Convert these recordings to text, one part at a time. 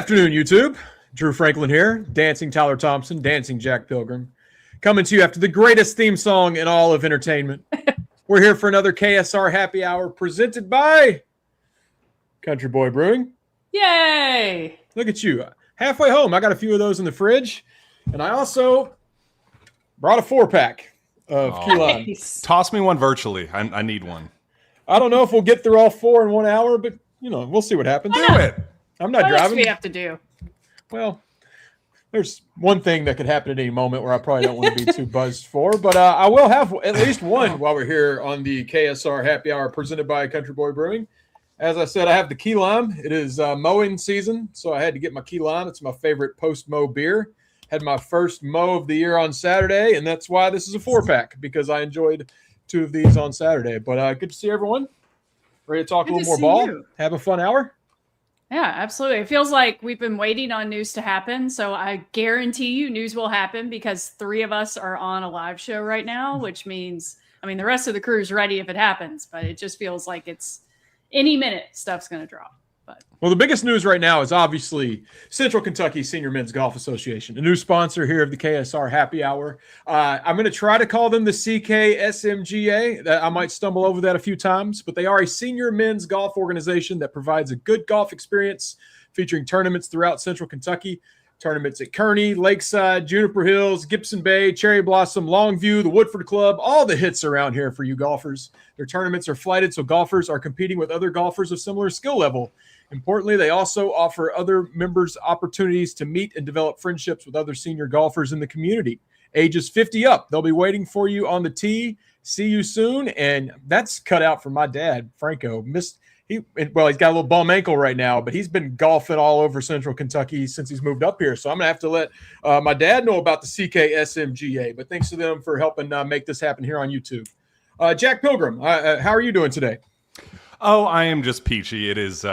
afternoon, YouTube. Drew Franklin here, dancing Tyler Thompson, dancing Jack Pilgrim, coming to you after the greatest theme song in all of entertainment. We're here for another KSR happy hour presented by Country Boy Brewing. Yay! Look at you. Halfway home. I got a few of those in the fridge. And I also brought a 4-pack of key lime. Nice. Toss me one virtually. I need one. I don't know if we'll get through all 4 in 1 hour, but, we'll see what happens. Do it. I'm not What else driving. do we have to do? Well, there's one thing that could happen at any moment where I probably don't want to be too buzzed for, but I will have at least one while we're here on the KSR Happy Hour presented by Country Boy Brewing. As I said, I have the key lime. It is mowing season, so I had to get my key lime. It's my favorite post-mow beer. Had my first mow of the year on Saturday, and that's why this is a 4-pack, because I enjoyed 2 of these on Saturday. But good to see everyone. Ready to talk a little more ball? Have a fun hour? Yeah, absolutely. It feels like we've been waiting on news to happen. So I guarantee you news will happen because 3 of us are on a live show right now, which means, the rest of the crew is ready if it happens, but it just feels like it's any minute stuff's going to drop. Well, the biggest news right now is obviously Central Kentucky Senior Men's Golf Association, a new sponsor here of the KSR Happy Hour. I'm going to try to call them the CKSMGA. I might stumble over that a few times, but they are a senior men's golf organization that provides a good golf experience featuring tournaments throughout Central Kentucky. Tournaments at Kearney, Lakeside, Juniper Hills, Gibson Bay, Cherry Blossom, Longview, the Woodford Club, all the hits around here for you golfers. Their tournaments are flighted, so golfers are competing with other golfers of similar skill level. Importantly, they also offer other members opportunities to meet and develop friendships with other senior golfers in the community. Ages 50 up, they'll be waiting for you on the tee. See you soon. And that's cut out for my dad, Franco. He's got a little bum ankle right now, but he's been golfing all over Central Kentucky since he's moved up here. So I'm going to have to let my dad know about the CKSMGA. But thanks to them for helping make this happen here on YouTube. Jack Pilgrim, how are you doing today? Oh, I am just peachy. It is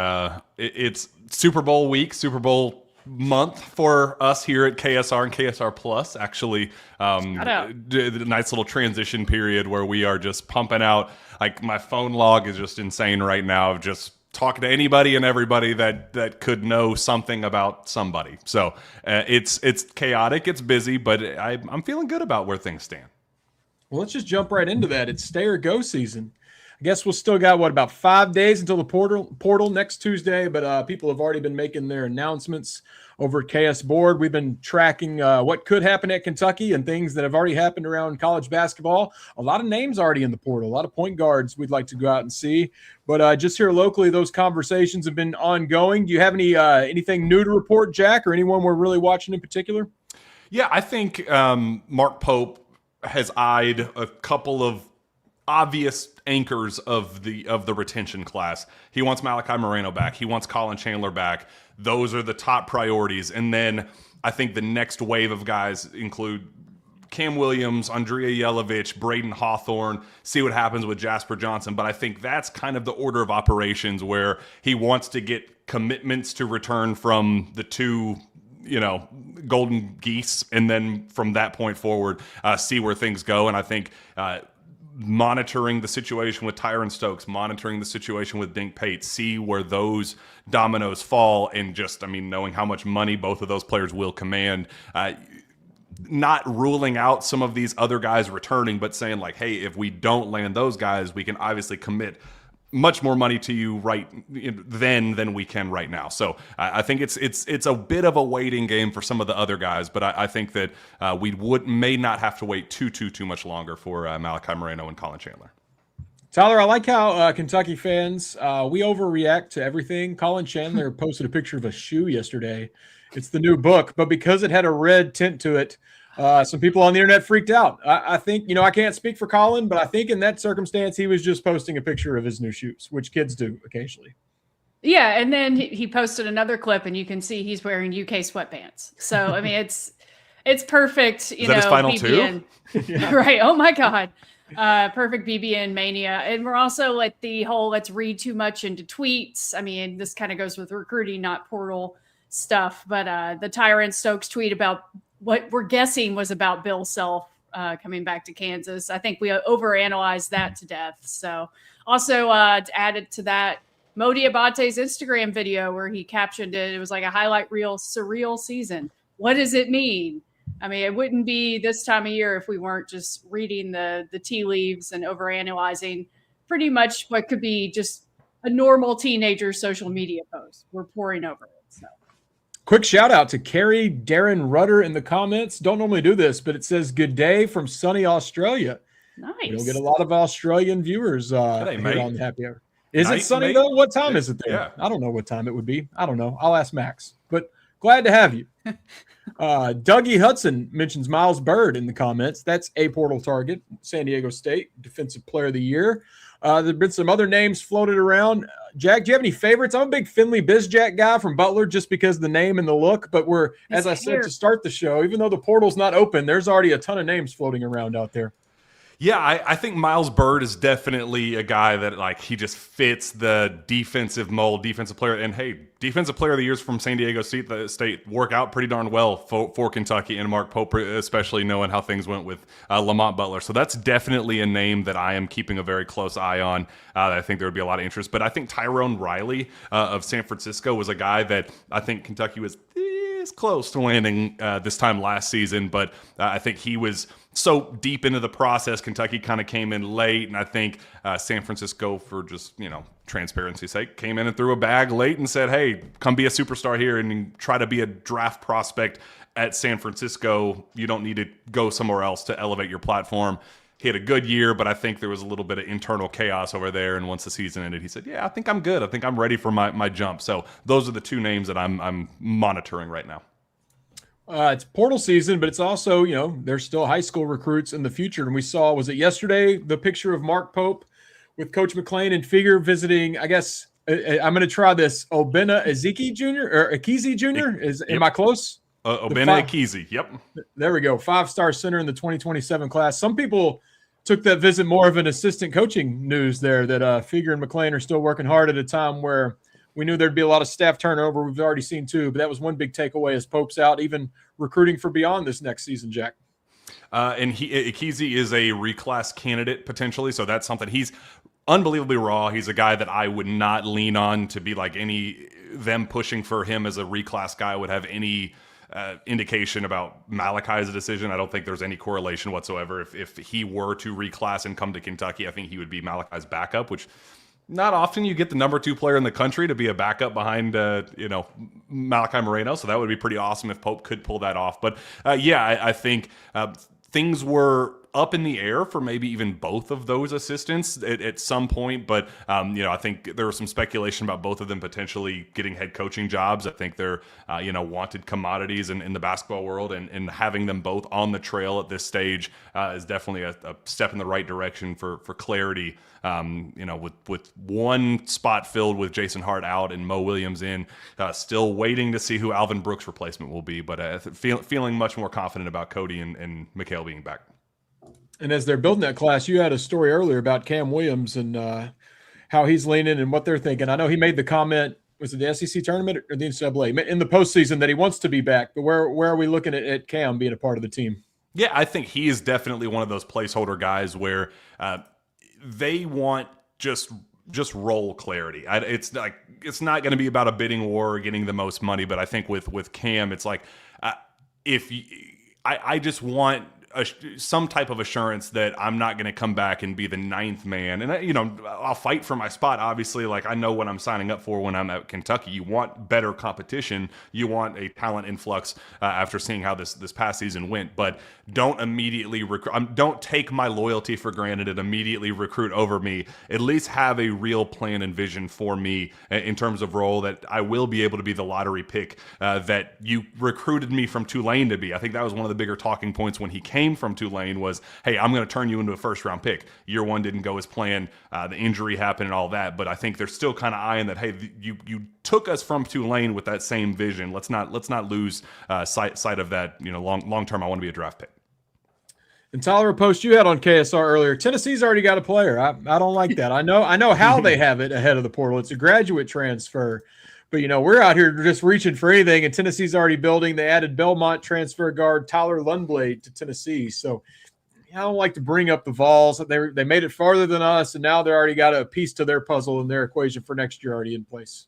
it's Super Bowl week, Super Bowl month for us here at KSR and KSR Plus. Actually, the nice little transition period where we are just pumping out. Like, my phone log is just insane right now of just talking to anybody and everybody that could know something about somebody. So it's chaotic, it's busy, but I'm feeling good about where things stand. Well, let's just jump right into that. It's stay or go season. I guess we'll still got, about 5 days until the portal next Tuesday, but people have already been making their announcements over at KS Board. We've been tracking what could happen at Kentucky and things that have already happened around college basketball. A lot of names already in the portal, a lot of point guards we'd like to go out and see. But just here locally, those conversations have been ongoing. Do you have anything new to report, Jack, or anyone we're really watching in particular? Yeah, I think Mark Pope has eyed a couple of obvious anchors of the retention class. He wants Malachi Moreno back. He wants Colin Chandler back. Those are the top priorities. And then I think the next wave of guys include Cam Williams, Andrea Yelovich, Braden Hawthorne, see what happens with Jasper Johnson. But I think that's kind of the order of operations where he wants to get commitments to return from the 2 golden geese, and then from that point forward, see where things go. And I think monitoring the situation with Tyron Stokes, monitoring the situation with Dink Pate, see where those dominoes fall, and just, knowing how much money both of those players will command, not ruling out some of these other guys returning, but saying like, hey, if we don't land those guys, we can obviously commit much more money to you then than we can right now. So I think it's a bit of a waiting game for some of the other guys, but I think that we may not have to wait too much longer for Malachi Moreno and Colin Chandler. Tyler, I like how Kentucky fans, we overreact to everything. Colin Chandler posted a picture of a shoe yesterday. It's the new book, but because it had a red tint to it, some people on the internet freaked out. I think, I can't speak for Colin, but I think in that circumstance, he was just posting a picture of his new shoes, which kids do occasionally. Yeah, and then he posted another clip, and you can see he's wearing UK sweatpants. So, it's perfect. Is that his final BBN. 2? Yeah. Right. Oh, my God. Perfect BBN mania. And we're also like the whole let's read too much into tweets. This kind of goes with recruiting, not portal stuff. But the Tyron Stokes tweet about what we're guessing was about Bill Self coming back to Kansas. I think we overanalyzed that to death. So also to add it to that, Modi Abate's Instagram video where he captioned it. It was like a highlight reel, surreal season. What does it mean? I mean, it wouldn't be this time of year if we weren't just reading the tea leaves and overanalyzing pretty much what could be just a normal teenager social media post. We're pouring over it. So. Quick shout out to Carrie Darren Rudder in the comments. Don't normally do this, but it says good day from sunny Australia. Nice. We'll get a lot of Australian viewers here on the Happy Hour. Is it sunny though? What time is it there? Yeah. I don't know what time it would be. I don't know. I'll ask Max. But glad to have you. Dougie Hudson mentions Miles Byrd in the comments. That's a portal target, San Diego State Defensive Player of the Year. There have been some other names floated around. Jack, do you have any favorites? I'm a big Finley Bizjack guy from Butler just because of the name and the look. But as I said to start the show, even though the portal's not open, there's already a ton of names floating around out there. Yeah, I think Miles Byrd is definitely a guy that, like, he just fits the defensive mold, defensive player. And, hey, defensive player of the years from San Diego State work out pretty darn well for Kentucky and Mark Pope, especially knowing how things went with Lamont Butler. So that's definitely a name that I am keeping a very close eye on. I think there would be a lot of interest. But I think Tyrone Riley of San Francisco was a guy that I think Kentucky was this close to landing this time last season. But I think he was so deep into the process. Kentucky kind of came in late, and I think San Francisco, for just, transparency's sake, came in and threw a bag late and said, hey, come be a superstar here and try to be a draft prospect at San Francisco. You don't need to go somewhere else to elevate your platform. He had a good year, but I think there was a little bit of internal chaos over there, and once the season ended, he said, yeah, I think I'm good. I think I'm ready for my jump. So those are the two names that I'm monitoring right now. It's portal season, but it's also, there's still high school recruits in the future. And we saw, was it yesterday, the picture of Mark Pope with Coach McClain and Figure visiting, I guess, I'm going to try this, Obena Ezeki Jr. or Akizi Jr. Am I close? Obena Akizi, yep. There we go. 5-star center in the 2027 class. Some people took that visit more of an assistant coaching news there, that Figure and McClain are still working hard at a time where we knew there'd be a lot of staff turnover. We've already seen two, but that was one big takeaway as Pope's out, even recruiting for beyond this next season, Jack. And Akizi is a reclass candidate potentially, so that's something. He's unbelievably raw. He's a guy that I would not lean on to be like them pushing for him as a reclass guy would have any indication about Malachi's decision. I don't think there's any correlation whatsoever. If he were to reclass and come to Kentucky, I think he would be Malachi's backup, which not often you get the number 2 player in the country to be a backup behind, Malachi Moreno. So that would be pretty awesome if Pope could pull that off. But I think things were up in the air for maybe even both of those assistants at some point. But, I think there was some speculation about both of them potentially getting head coaching jobs. I think they're, wanted commodities in the basketball world, and having them both on the trail at this stage is definitely a step in the right direction for clarity. With one spot filled with Jason Hart out and Mo Williams in, still waiting to see who Alvin Brooks' replacement will be. But feeling much more confident about Cody and Mikhail being back. And as they're building that class, you had a story earlier about Cam Williams and how he's leaning and what they're thinking. I know he made the comment, was it the SEC tournament or the NCAA, in the postseason, that he wants to be back. But where are we looking at Cam being a part of the team? Yeah, I think he is definitely one of those placeholder guys where they want just role clarity. It's not going to be about a bidding war or getting the most money. But I think with Cam, it's like I just want some type of assurance that I'm not going to come back and be the 9th man. And, I'll fight for my spot. Obviously, I know what I'm signing up for when I'm at Kentucky. You want better competition. You want a talent influx after seeing how this past season went. But don't immediately recruit. Don't take my loyalty for granted and immediately recruit over me. At least have a real plan and vision for me in terms of role, that I will be able to be the lottery pick that you recruited me from Tulane to be. I think that was one of the bigger talking points when he came from Tulane was, hey, I'm going to turn you into a first-round pick. Year one didn't go as planned. The injury happened and all that. But I think they're still kind of eyeing that, hey, you took us from Tulane with that same vision. Let's not lose sight of that. Long term, I want to be a draft pick. And Tyler, a post you had on KSR earlier, Tennessee's already got a player. I don't like that. I know how they have it ahead of the portal. It's a graduate transfer. But, we're out here just reaching for anything, and Tennessee's already building. They added Belmont transfer guard Tyler Lundblade to Tennessee. So I don't like to bring up the Vols. They made it farther than us, and now they're already got a piece to their puzzle and their equation for next year already in place.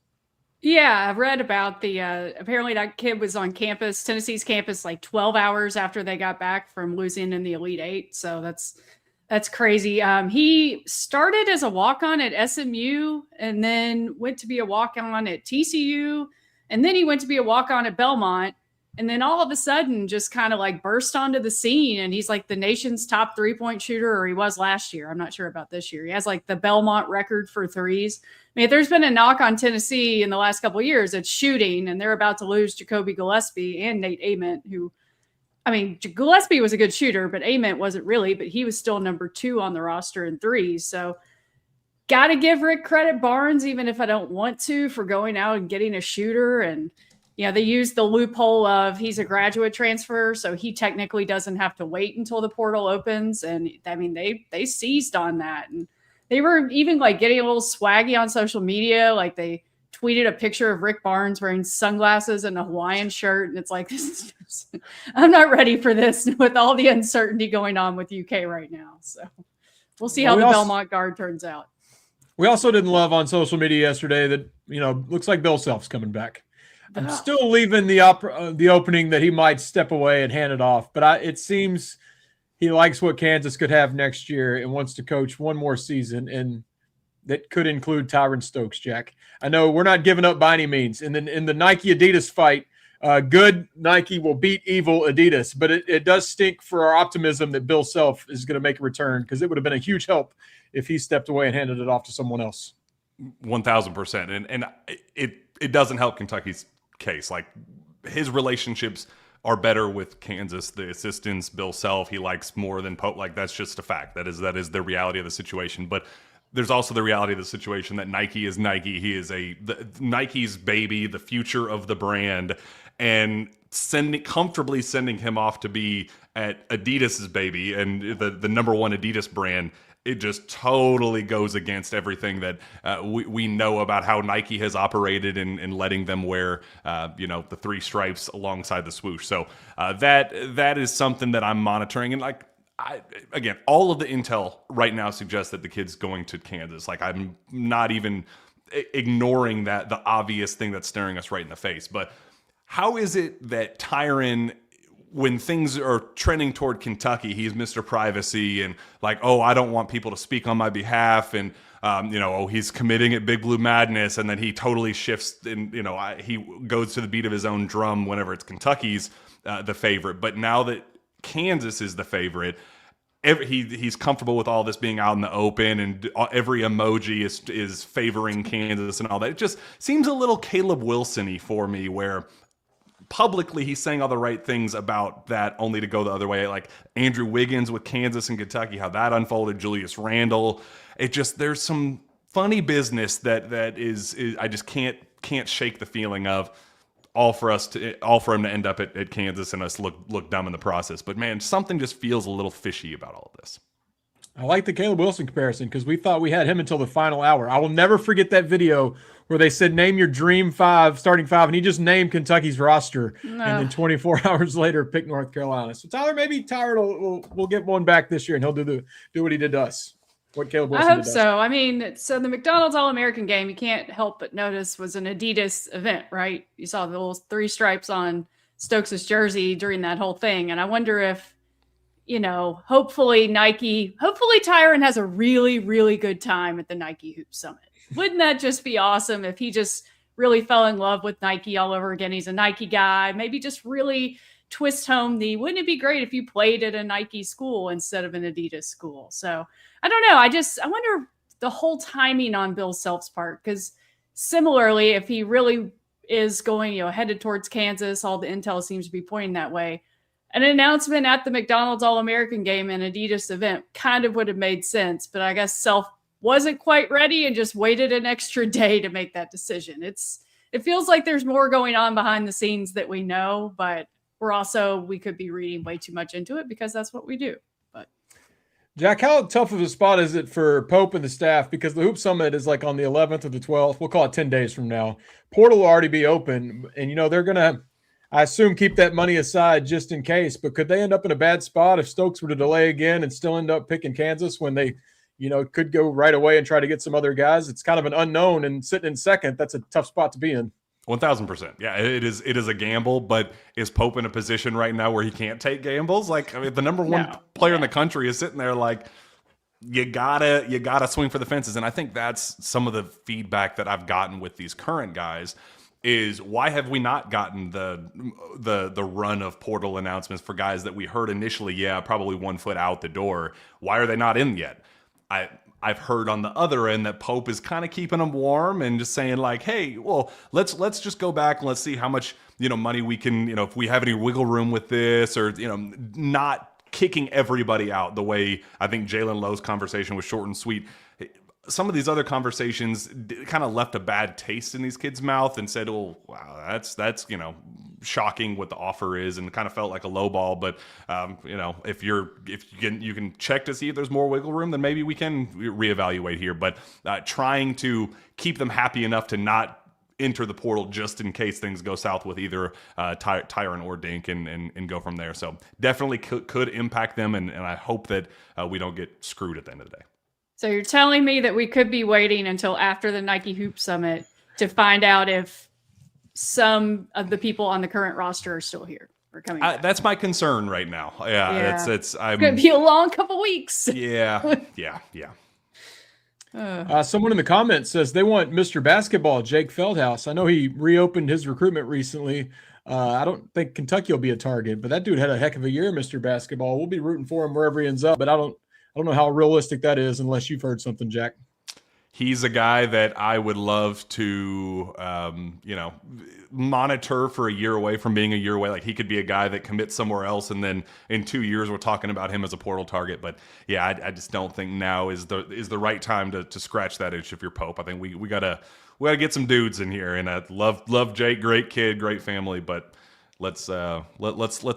Yeah, I've read about the apparently that kid was on campus, Tennessee's campus, like 12 hours after they got back from losing in the Elite Eight. So that's crazy. He started as a walk-on at SMU and then went to be a walk-on at TCU, and then he went to be a walk-on at Belmont. And then all of a sudden just kind of like burst onto the scene, and he's like the nation's top 3-point shooter, or he was last year. I'm not sure about this year. He has like the Belmont record for threes. I mean, if there's been a knock on Tennessee in the last couple of years, it's shooting, and they're about to lose Jacoby Gillespie and Nate Ament, who, I mean, Gillespie was a good shooter, but Ament wasn't really, but he was still number 2 on the roster in threes. So got to give Rick credit, Barnes, even if I don't want to, for going out and getting a shooter. And they used the loophole of he's a graduate transfer, so he technically doesn't have to wait until the portal opens. And I mean, they seized on that. And they were even like getting a little swaggy on social media. Like they tweeted a picture of Rick Barnes wearing sunglasses and a Hawaiian shirt. And it's like, I'm not ready for this with all the uncertainty going on with UK right now. So we'll see how the Belmont guard turns out. We also didn't love on social media yesterday that, looks like Bill Self's coming back. I'm still leaving the opening that he might step away and hand it off, but it seems he likes what Kansas could have next year and wants to coach one more season, and that could include Tyron Stokes, Jack. I know we're not giving up by any means. And then in the Nike-Adidas fight, good Nike will beat evil Adidas, but it does stink for our optimism that Bill Self is going to make a return, because it would have been a huge help if he stepped away and handed it off to someone else. 1,000%. And it doesn't help Kentucky's case. Like, his relationships are better with Kansas, the assistants, Bill Self. He likes more than Pope. Like, that's just a fact. That is the reality of the situation. But there's also the reality of the situation that Nike is Nike. He is Nike's baby, the future of the brand, and comfortably sending him off to be at Adidas's baby and the number one Adidas brand. It just totally goes against everything that we know about how Nike has operated in letting them wear, the 3 stripes alongside the swoosh. So that is something that I'm monitoring. And again, all of the intel right now suggests that the kid's going to Kansas. Like, I'm not even ignoring the obvious thing that's staring us right in the face. But how is it that Tyron, when things are trending toward Kentucky, he's Mr. Privacy and like, oh, I don't want people to speak on my behalf. And, he's committing at Big Blue Madness. And then he totally shifts and, he goes to the beat of his own drum whenever it's Kentucky's the favorite. But now that Kansas is the favorite, he's comfortable with all this being out in the open, and every emoji is favoring Kansas and all that. It just seems a little Caleb Wilson-y for me, where publicly he's saying all the right things about that, only to go the other way. Like Andrew Wiggins with Kansas and Kentucky, how that unfolded, Julius Randle. There's some funny business that is I just can't shake the feeling of, all for him to end up at Kansas and us look dumb in the process. But man, something just feels a little fishy about all of this. I like the Caleb Wilson comparison, because we thought we had him until the final hour. I will never forget that video where they said, name your dream starting five, and he just named Kentucky's roster. No. And then 24 hours later, picked North Carolina. So maybe Tyler will get one back this year, and he'll do what he did to us. What Caleb Wilson I hope so. I mean, so the McDonald's All-American game, you can't help but notice, was an Adidas event, right? You saw the little 3 stripes on Stokes' jersey during that whole thing. And I wonder if, hopefully Tyron has a really, really good time at the Nike Hoop Summit. Wouldn't that just be awesome if he just really fell in love with Nike all over again? He's a Nike guy. Maybe just really twist home wouldn't it be great if you played at a Nike school instead of an Adidas school? So I don't know. I wonder the whole timing on Bill Self's part, because similarly, if he really is going, headed towards Kansas, all the intel seems to be pointing that way. An announcement at the McDonald's All-American game and Adidas event kind of would have made sense, but I guess Self wasn't quite ready and just waited an extra day to make that decision. It feels like there's more going on behind the scenes that we know, but we could be reading way too much into it, because that's what we do. But Jack, how tough of a spot is it for Pope and the staff? Because the Hoop Summit is like on the 11th or the 12th. We'll call it 10 days from now. Portal will already be open, and they're going to I assume keep that money aside just in case. But could they end up in a bad spot if Stokes were to delay again and still end up picking Kansas when they, could go right away and try to get some other guys? It's kind of an unknown, and sitting in second, that's a tough spot to be in. 1,000%. Yeah, it is a gamble, but is Pope in a position right now where he can't take gambles? Like, I mean, the number one player in the country is sitting there like, you gotta swing for the fences. And I think that's some of the feedback that I've gotten with these current guys is why have we not gotten the run of portal announcements for guys that we heard initially, probably 1 foot out the door. Why are they not in yet? I've heard on the other end that Pope is kind of keeping them warm and just saying like, hey, well, let's just go back and let's see how much, money we can, if we have any wiggle room with this, or, not kicking everybody out the way I think Jalen Lowe's conversation was short and sweet. Some of these other conversations kind of left a bad taste in these kids' mouth and said, "Oh, wow, that's shocking what the offer is," and kind of felt like a low ball. But if you can check to see if there's more wiggle room, then maybe we can reevaluate here. But trying to keep them happy enough to not enter the portal just in case things go south with either Tyron or Dink and go from there. So definitely could impact them, and I hope that we don't get screwed at the end of the day. So you're telling me that we could be waiting until after the Nike Hoop Summit to find out if some of the people on the current roster are still here or coming back? That's my concern right now. Yeah. It's going to be a long couple weeks. Yeah. Someone in the comments says they want Mr. Basketball, Jake Feldhouse. I know he reopened his recruitment recently. I don't think Kentucky will be a target, but that dude had a heck of a year, Mr. Basketball. We'll be rooting for him wherever he ends up, but I don't know how realistic that is unless you've heard something, Jack. He's a guy that I would love to, monitor for a year away from being a year away. Like, he could be a guy that commits somewhere else, and then in 2 years we're talking about him as a portal target. But yeah, I just don't think now is the right time to scratch that itch if you're Pope. I think we gotta get some dudes in here, and I love Jake, great kid, great family, but let's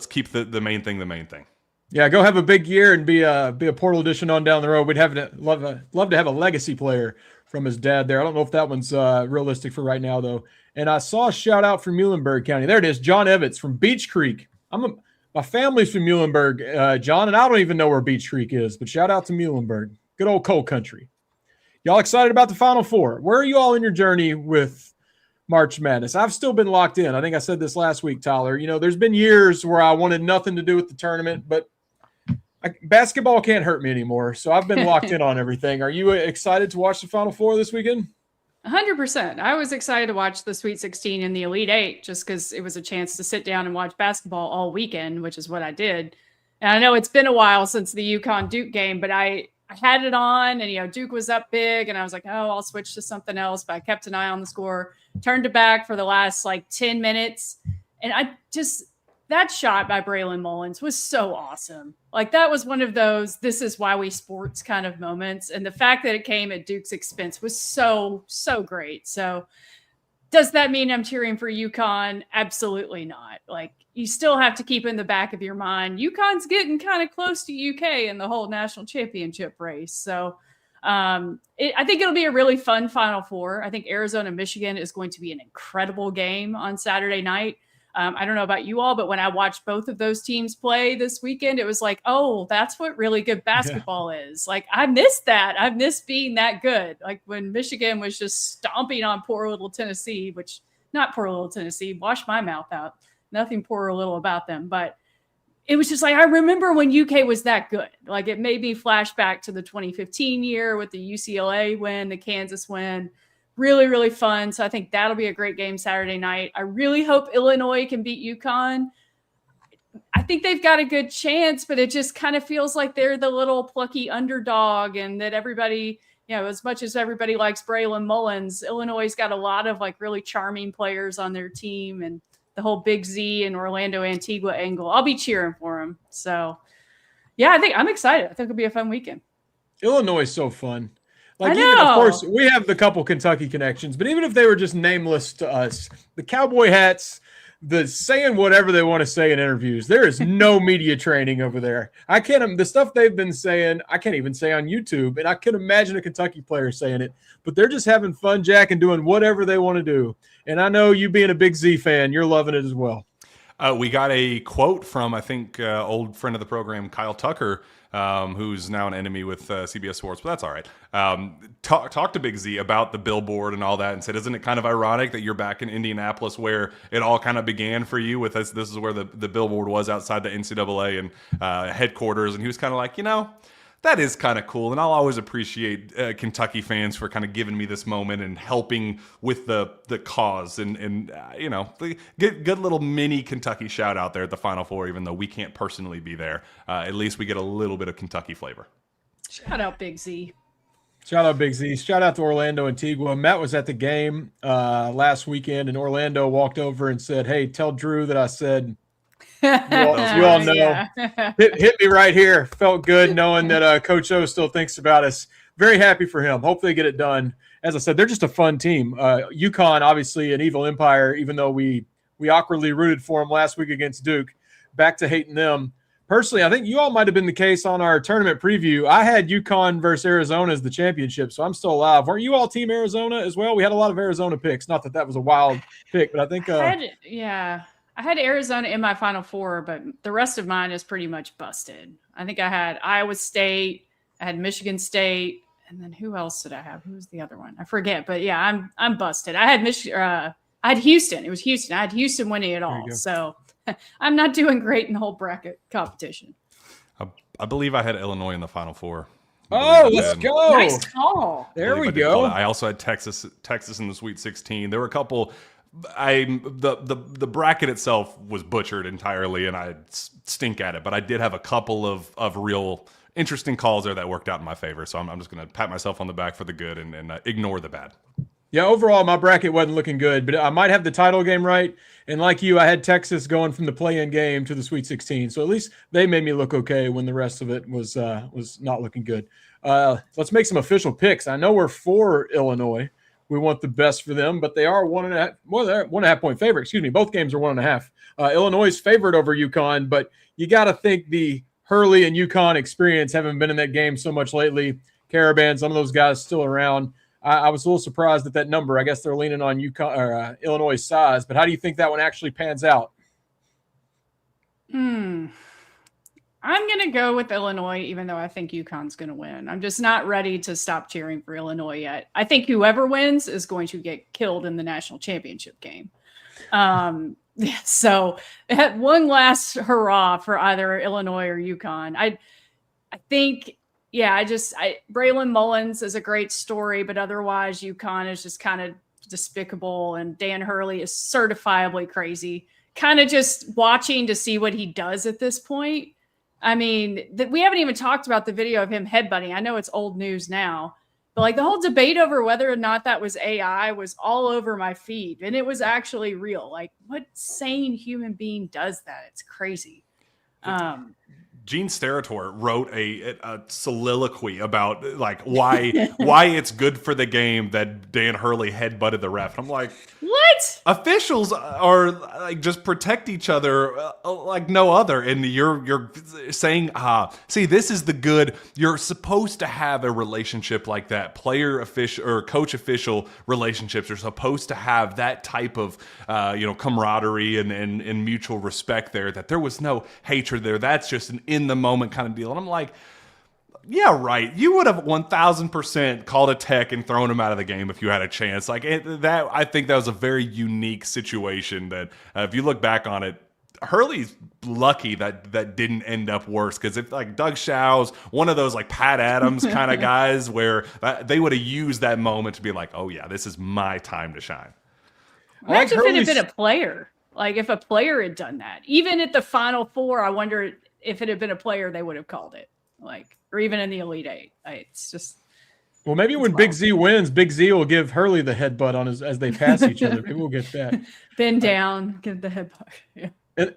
keep the main thing the main thing. Yeah, go have a big year and be a portal edition on down the road. We'd love to have a legacy player from his dad there. I don't know if that one's realistic for right now, though. And I saw a shout out from Muhlenberg County. There it is, John Evans from Beach Creek. My family's from Muhlenberg, John, and I don't even know where Beach Creek is, but shout out to Muhlenberg. Good old coal country. Y'all excited about the Final Four? Where are you all in your journey with March Madness? I've still been locked in. I think I said this last week, Tyler. There's been years where I wanted nothing to do with the tournament, but basketball can't hurt me anymore, so I've been locked in on everything. Are you excited to watch the Final Four this weekend? 100%. I was excited to watch the Sweet 16 and the Elite Eight just because it was a chance to sit down and watch basketball all weekend, which is what I did. And I know it's been a while since the UConn-Duke game, but I had it on, and Duke was up big, and I was like, oh, I'll switch to something else. But I kept an eye on the score, turned it back for the last 10 minutes, and that shot by Braylon Mullins was so awesome. That was one of those, this is why we sports kind of moments. And the fact that it came at Duke's expense was so, so great. So does that mean I'm cheering for UConn? Absolutely not. You still have to keep in the back of your mind, UConn's getting kind of close to UK in the whole national championship race. So I think it'll be a really fun Final Four. I think Arizona, Michigan is going to be an incredible game on Saturday night. I don't know about you all, but when I watched both of those teams play this weekend, it was like, oh, that's what really good basketball is. I missed that. I missed being that good. When Michigan was just stomping on poor little Tennessee, which not poor little Tennessee, wash my mouth out. Nothing poor or little about them. But it was just I remember when UK was that good. It made me flash back to the 2015 year with the UCLA win, the Kansas win. Really, really fun. So I think that'll be a great game Saturday night. I really hope Illinois can beat UConn. I think they've got a good chance, but it just kind of feels like they're the little plucky underdog, and that everybody, as much as everybody likes Braylon Mullins, Illinois' got a lot of really charming players on their team, and the whole Big Z and Orlando Antigua angle. I'll be cheering for them. So, yeah, I think I'm excited. I think it'll be a fun weekend. Illinois is so fun. I know. Even, of course, we have the couple Kentucky connections, but even if they were just nameless to us, the cowboy hats, the saying whatever they want to say in interviews, there is no media training over there. The stuff they've been saying, I can't even say on YouTube, and I can imagine a Kentucky player saying it, but they're just having fun, Jack, and doing whatever they want to do. And I know you being a big Z fan, you're loving it as well. We got a quote from, I think, old friend of the program, Kyle Tucker, who's now an enemy with CBS Sports, but that's all right. Talked to Big Z about the billboard and all that and said, isn't it kind of ironic that you're back in Indianapolis where it all kind of began for you with this? This is where the billboard was outside the NCAA and headquarters. And he was kind of like, that is kind of cool, and I'll always appreciate Kentucky fans for kind of giving me this moment and helping with the cause, and good little mini Kentucky shout out there at the Final Four, even though we can't personally be there. At least we get a little bit of Kentucky flavor. Shout out Big Z. Shout out Big Z. Shout out to Orlando Antigua. Matt was at the game last weekend, and Orlando walked over and said, "Hey, tell Drew that I said." You all know. Yeah. Hit me right here. Felt good knowing that Coach O still thinks about us. Very happy for him. Hope they get it done. As I said, they're just a fun team. UConn, obviously an evil empire, even though we awkwardly rooted for them last week against Duke. Back to hating them. Personally, I think you all might have been the case on our tournament preview. I had UConn versus Arizona as the championship, so I'm still alive. Weren't you all team Arizona as well? We had a lot of Arizona picks. Not that was a wild pick, but I think I had Arizona in my Final Four, but the rest of mine is pretty much busted. I think I had Iowa State, I had Michigan State, and then who else did I have? Who was the other one? I forget, but yeah, I'm busted. I had I had Houston. It was Houston. I had Houston winning it all. So I'm not doing great in the whole bracket competition. I believe I had Illinois in the Final Four. Oh, let's go. Nice call. There we go. I also had Texas in the Sweet 16. There were a couple. The bracket itself was butchered entirely, and I stink at it. But I did have a couple of real interesting calls there that worked out in my favor. So I'm just going to pat myself on the back for the good and ignore the bad. Yeah, overall, my bracket wasn't looking good, but I might have the title game right. And like you, I had Texas going from the play-in game to the Sweet 16. So at least they made me look okay when the rest of it was not looking good. Let's make some official picks. I know we're for Illinois. We want the best for them, but they are 1.5 point favorite. Excuse me. Both games are 1.5. Illinois is favored over UConn, but you got to think the Hurley and UConn experience, having been in that game so much lately. Caravan, some of those guys still around. I was a little surprised at that number. I guess they're leaning on UConn or Illinois' size, but how do you think that one actually pans out? I'm going to go with Illinois, even though I think UConn's going to win. I'm just not ready to stop cheering for Illinois yet. I think whoever wins is going to get killed in the national championship game. So one last hurrah for either Illinois or UConn. I think, Braylon Mullins is a great story, but otherwise UConn is just kind of despicable, and Dan Hurley is certifiably crazy. Kind of just watching to see what he does at this point. I mean, we haven't even talked about the video of him headbutting. I know it's old news now, but like the whole debate over whether or not that was AI was all over my feed, and it was actually real. Like, what sane human being does that? It's crazy. Gene Steratore wrote a soliloquy about like why it's good for the game that Dan Hurley headbutted the ref. I'm like, what? Officials are like just protect each other like no other, and you're saying, see, this is the good. You're supposed to have a relationship like that. Player official or coach official relationships are supposed to have that type of camaraderie and mutual respect there. That there was no hatred there. That's just an in the moment kind of deal. And I'm like, yeah, right. You would have 1,000% called a tech and thrown him out of the game if you had a chance. Like that, I think that was a very unique situation. That if you look back on it, Hurley's lucky that didn't end up worse. Because if like Doug Show's one of those like Pat Adams kind of guys, where they would have used that moment to be like, oh yeah, this is my time to shine. Imagine if it had been a player. Like if a player had done that, even at the Final Four, I wonder if it had been a player, they would have called it. Like, or even in the Elite Eight. It's just. Well, maybe when Big Z wins, Big Z will give Hurley the headbutt on as they pass each other. Maybe we'll get that. Bend down, give the headbutt. Yeah.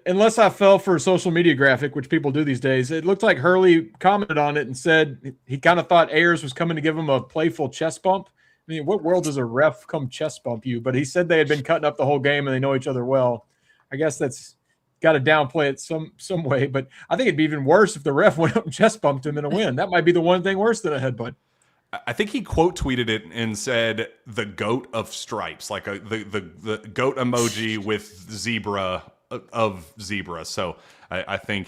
Unless I fell for a social media graphic, which people do these days, it looked like Hurley commented on it and said he kind of thought Ayers was coming to give him a playful chest bump. I mean, what world does a ref come chest bump you? But he said they had been cutting up the whole game and they know each other well. I guess that's got to downplay it some way, but I think it'd be even worse if the ref went up and chest bumped him in a win. That might be the one thing worse than a headbutt. I think he quote tweeted it and said the goat of stripes, like the goat emoji with zebra of zebras. So I think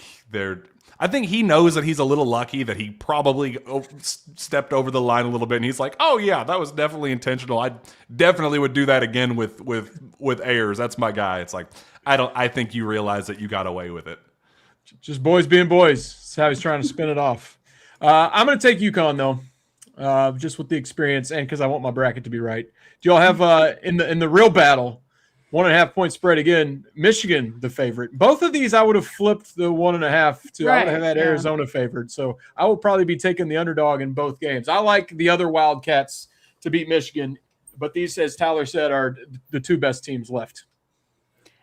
he knows that he's a little lucky that he probably stepped over the line a little bit, and he's like, "Oh yeah, that was definitely intentional. I definitely would do that again with Ayers. That's my guy." It's like I think you realize that you got away with it. Just boys being boys. That's how he's trying to spin it off. I'm going to take UConn though, just with the experience and because I want my bracket to be right. Do y'all have in the real battle? 1.5 point spread again. Michigan, the favorite. Both of these, I would have flipped the 1.5 to. I would have had Arizona favored. So I will probably be taking the underdog in both games. I like the other Wildcats to beat Michigan, but these, as Tyler said, are the two best teams left.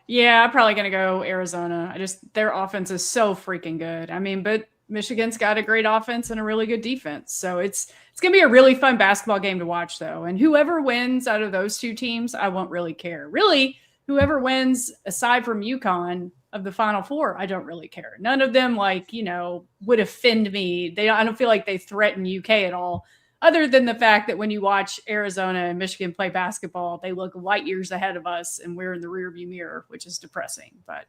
Yeah, I'm probably gonna go Arizona. Their offense is so freaking good. I mean, but Michigan's got a great offense and a really good defense. So it's going to be a really fun basketball game to watch, though. And whoever wins out of those two teams, I won't really care. Really, whoever wins, aside from UConn, of the Final Four, I don't really care. None of them, would offend me. I don't feel like they threaten UK at all, other than the fact that when you watch Arizona and Michigan play basketball, they look light years ahead of us, and we're in the rearview mirror, which is depressing. But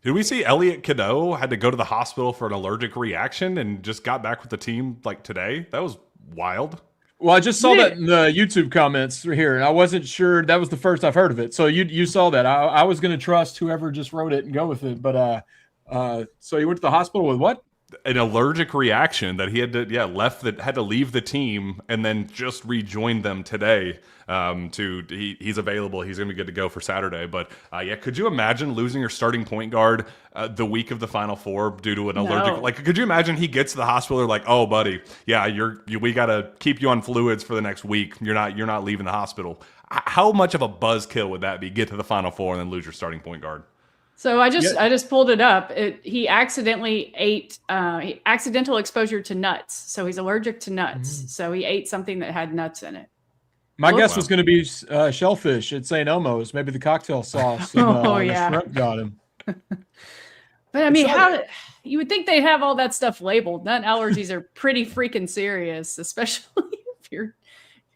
did we see Elliot Cadeau had to go to the hospital for an allergic reaction and just got back with the team today? That was wild. Well, I just saw that in the YouTube comments here, and I wasn't sure. That was the first I've heard of it. So you saw that. I was going to trust whoever just wrote it and go with it. But so you went to the hospital with what? An allergic reaction that he had to had to leave the team and then just rejoined them today. He's available. He's going to be good to go for Saturday. But could you imagine losing your starting point guard the week of the Final Four due to an allergic? Could you imagine he gets to the hospital? They're like, "Oh, buddy, yeah, we got to keep you on fluids for the next week. You're not leaving the hospital." How much of a buzzkill would that be? Get to the Final Four and then lose your starting point guard. So I just pulled it up. He accidentally ate accidental exposure to nuts. So he's allergic to nuts. So he ate something that had nuts in it. My guess was going to be shellfish at St. Elmo's. Maybe the cocktail sauce and the shrimp got him. But I mean, how you would think they'd have all that stuff labeled. Nut allergies are pretty freaking serious, especially if you're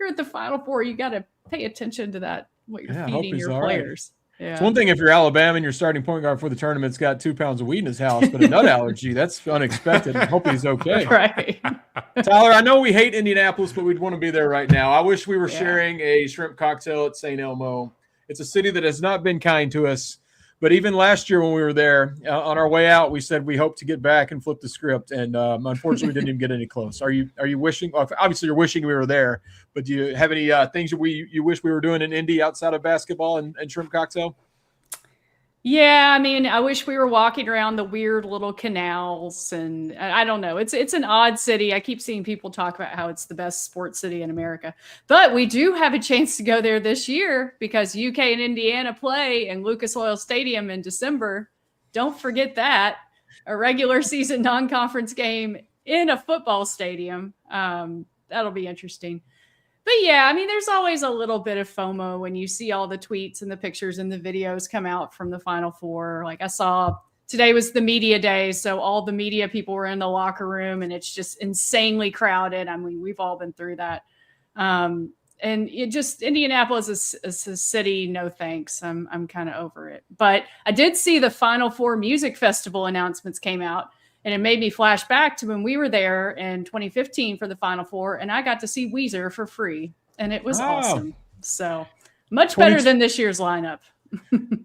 at the Final Four. You got to pay attention to that. What you're feeding your players. Right. Yeah. It's one thing if you're Alabama and your starting point guard for the tournament's got 2 pounds of weed in his house, but a nut allergy, that's unexpected. I hope he's okay. Right. Tyler, I know we hate Indianapolis, but we'd want to be there right now. I wish we were sharing a shrimp cocktail at St. Elmo. It's a city that has not been kind to us. But even last year when we were there, on our way out, we said we hope to get back and flip the script. And unfortunately, we didn't even get any close. Are you wishing – obviously, you're wishing we were there. But do you have any things you wish we were doing in Indy outside of basketball and shrimp cocktail? Yeah, I mean, I wish we were walking around the weird little canals, and I don't know. It's an odd city. I keep seeing people talk about how it's the best sports city in America. But we do have a chance to go there this year because UK and Indiana play in Lucas Oil Stadium in December. Don't forget that. A regular season non-conference game in a football stadium. That'll be interesting. But yeah, I mean, there's always a little bit of FOMO when you see all the tweets and the pictures and the videos come out from the Final Four. Like I saw today was the media day, so all the media people were in the locker room, and it's just insanely crowded. I mean, we've all been through that. And it just Indianapolis is a city. No thanks. I'm kind of over it. But I did see the Final Four Music Festival announcements came out. And it made me flash back to when we were there in 2015 for the Final Four, and I got to see Weezer for free, and it was awesome. So much better than this year's lineup.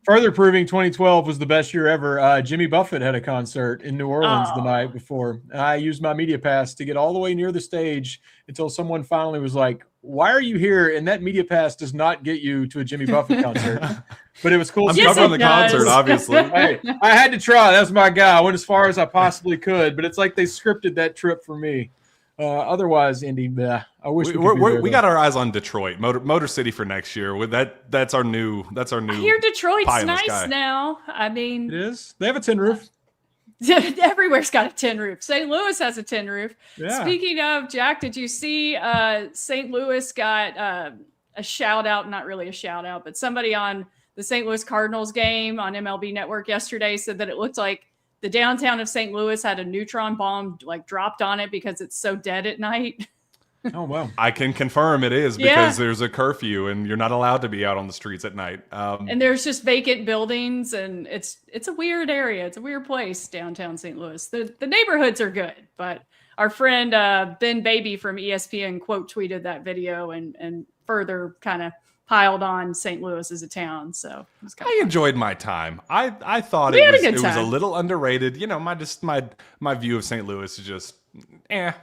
Further proving 2012 was the best year ever. Jimmy Buffett had a concert in New Orleans the night before. I used my media pass to get all the way near the stage until someone finally was like, "Why are you here?" And that media pass does not get you to a Jimmy Buffett concert. But it was cool. I'm covering the concert, obviously. Hey, I had to try. That's my guy. I went as far as I possibly could, but it's like they scripted that trip for me. Otherwise, Indy, I wish we got our eyes on Detroit, Motor City for next year. That's our new. I hear Detroit's nice now. I mean, it is. They have a tin roof. Everywhere's got a tin roof. St. Louis has a tin roof. Yeah. Speaking of, Jack, did you see St. Louis got a shout out? Not really a shout out, but somebody on the St. Louis Cardinals game on MLB Network yesterday said that it looked like the downtown of St. Louis had a neutron bomb dropped on it because it's so dead at night. Oh, wow. I can confirm it is because there's a curfew and you're not allowed to be out on the streets at night. And there's just vacant buildings, and it's a weird area. It's a weird place, downtown St. Louis. The neighborhoods are good, but our friend Ben Baby from ESPN quote tweeted that video and further kind of piled on St. Louis as a town. So it was I enjoyed my time. I thought We had a it good was a time. little underrated. You know, my view of St. Louis is just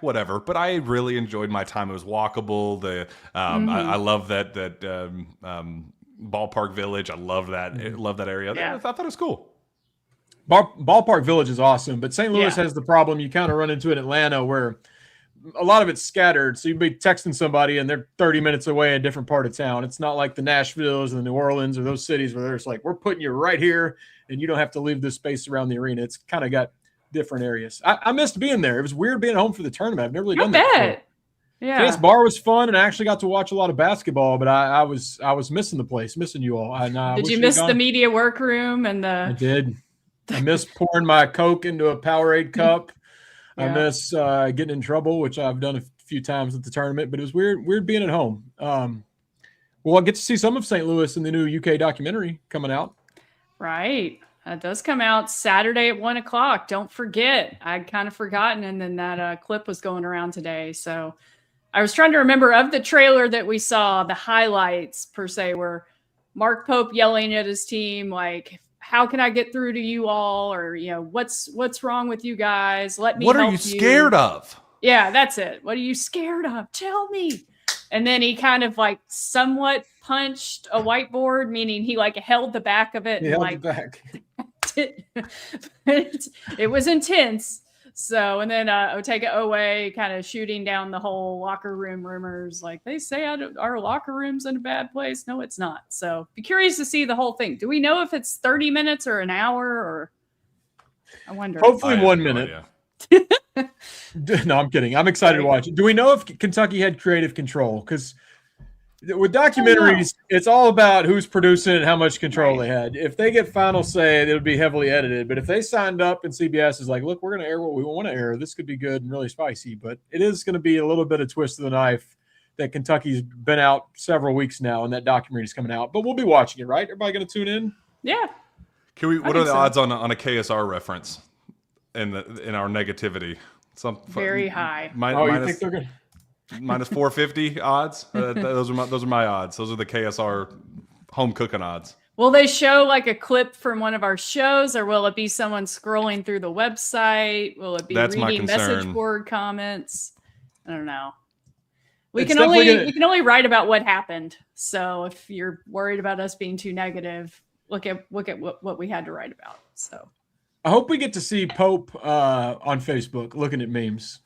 whatever. But I really enjoyed my time. It was walkable. I love that Ballpark Village. I love that. Love that area. Yeah. I thought it was cool. Ballpark Village is awesome, but St. Louis Yeah. has the problem you kind of run into in Atlanta where a lot of it's scattered. So you'd be texting somebody and they're 30 minutes away in a different part of town. It's not like the Nashvilles and the New Orleans or those cities where there's like, we're putting you right here and you don't have to leave this space around the arena. It's kind of got different areas. I missed being there. It was weird being home for the tournament. I've never really done that before. Yeah. KSR was fun, and I actually got to watch a lot of basketball, but I was missing the place, missing you all. Did you miss the media workroom and I the? did. I miss pouring my Coke into a Powerade cup. I Yeah. miss getting in trouble, which I've done a few times at the tournament, but it was weird being at home. Well, I get to see some of St. Louis in the new UK documentary coming out. Right. That does come out Saturday at 1:00. Don't forget. I'd kind of forgotten, and then that clip was going around today. So I was trying to remember of the trailer that we saw, the highlights per se were Mark Pope yelling at his team, like, how can I get through to you all? Or, what's wrong with you guys? Let me What are help you scared of? Yeah, that's it. What are you scared of? Tell me. And then he kind of like somewhat punched a whiteboard, meaning he like held the back of it. He held it back. It was intense. So, and then Otega Owe kind of shooting down the whole locker room rumors. Like, they say our locker room's in a bad place. No, it's not. So be curious to see the whole thing. Do we know if it's 30 minutes or an hour, or I wonder. Hopefully I have 1 no minute. idea. No, I'm kidding. I'm excited to watch it. Do we know if Kentucky had creative control? Because with documentaries, it's all about who's producing and how much control they had. If they get final say, it'll be heavily edited. But if they signed up and CBS is like, look, we're going to air what we want to air, this could be good and really spicy. But it is going to be a little bit of twist of the knife that Kentucky's been out several weeks now, and that documentary is coming out. But we'll be watching it, right? Everybody going to tune in? Yeah. What are the odds on a KSR reference in our negativity? Very high. You think they're going to? Minus 450 odds. Those are my odds. Those are the KSR home cooking odds. Will they show like a clip from one of our shows, or will it be someone scrolling through the website? Will it be reading message board comments? I don't know. We can only write about what happened. So if you're worried about us being too negative, look at what we had to write about. So I hope we get to see Pope on Facebook looking at memes.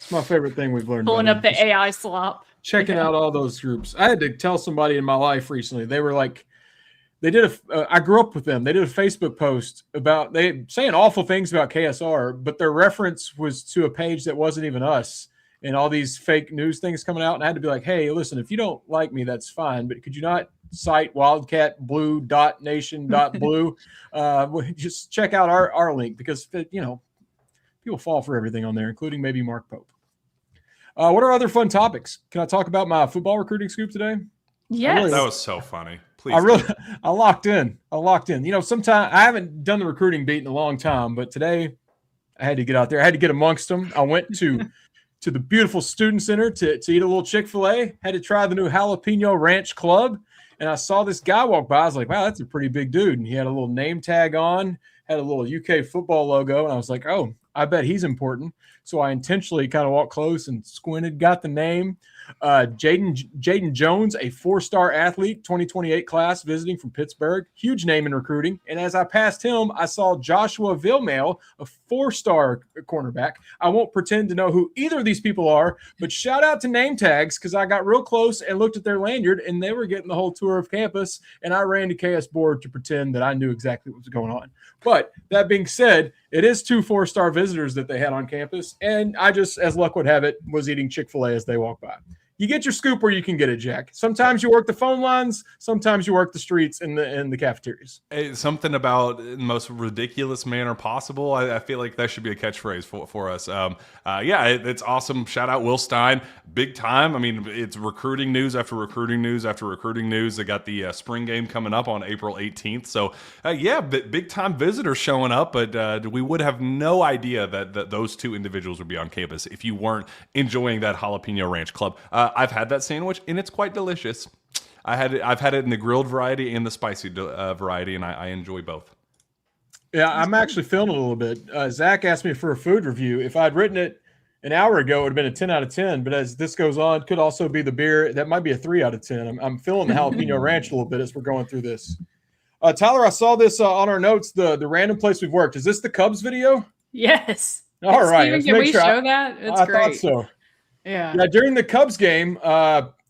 It's my favorite thing we've learned. Pulling up the AI slop. Checking out all those groups. I had to tell somebody in my life recently. They were like, I grew up with them. They did a Facebook post about, they saying awful things about KSR, but their reference was to a page that wasn't even us, and all these fake news things coming out. And I had to be like, hey, listen, if you don't like me, that's fine. But could you not cite wildcatblue.nation.blue? Just check out our link, because, people fall for everything on there, including maybe Mark Pope. What are other fun topics? Can I talk about my football recruiting scoop today? Yes. That was so funny. Please. I locked in. Sometimes I haven't done the recruiting beat in a long time, but today I had to get out there. I had to get amongst them. I went to the beautiful student center to eat a little Chick-fil-A. Had to try the new Jalapeno Ranch Club. And I saw this guy walk by. I was like, wow, that's a pretty big dude. And he had a little name tag on, had a little UK football logo. And I was like, oh, I bet he's important. So I intentionally kind of walked close and squinted, got the name. Jaden Jones, a 4-star athlete, 2028 class, visiting from Pittsburgh. Huge name in recruiting. And as I passed him, I saw Joshua Vilmail, a 4-star cornerback. I won't pretend to know who either of these people are, but shout out to name tags, because I got real close and looked at their lanyard, and they were getting the whole tour of campus, and I ran to KS board to pretend that I knew exactly what was going on. But that being said, it is 2 4-star visitors that they had on campus, and I just, as luck would have it, was eating Chick-fil-A as they walked by. you get your scoop where you can get it, Jack. Sometimes you work the phone lines, sometimes you work the streets in the cafeterias. It's something about the most ridiculous manner possible. I feel like that should be a catchphrase for us. It's awesome. Shout out Will Stein, big time. I mean, it's recruiting news after recruiting news after recruiting news. They got the spring game coming up on April 18th. So big time visitors showing up, but we would have no idea that those two individuals would be on campus if you weren't enjoying that jalapeno ranch club. I've had that sandwich and it's quite delicious. I've had it in the grilled variety and the spicy variety, and I enjoy both. Yeah, I'm actually feeling it a little bit. Zach asked me for a food review. If I'd written it an hour ago, it would have been a 10 out of 10. But as this goes on, could also be the beer. That might be a 3 out of 10. I'm feeling the jalapeno ranch a little bit as we're going through this. Tyler, I saw this on our notes, the random place we've worked. Is this the Cubs video? Yes. All right. Steven, can we show that? It's great. I thought so. Yeah. During the Cubs game,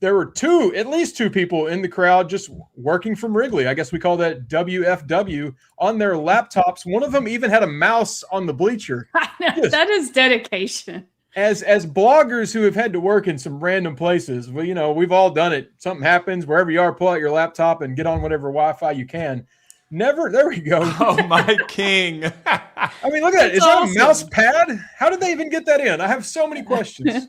there were at least two people in the crowd just working from Wrigley. I guess we call that WFW on their laptops. One of them even had a mouse on the bleacher. That is dedication. As bloggers who have had to work in some random places, well, we've all done it. Something happens wherever you are, pull out your laptop and get on whatever Wi-Fi you can. There we go. Oh, my king. I mean, look at that. Is awesome. that a mouse pad? How did they even get that in? I have so many questions.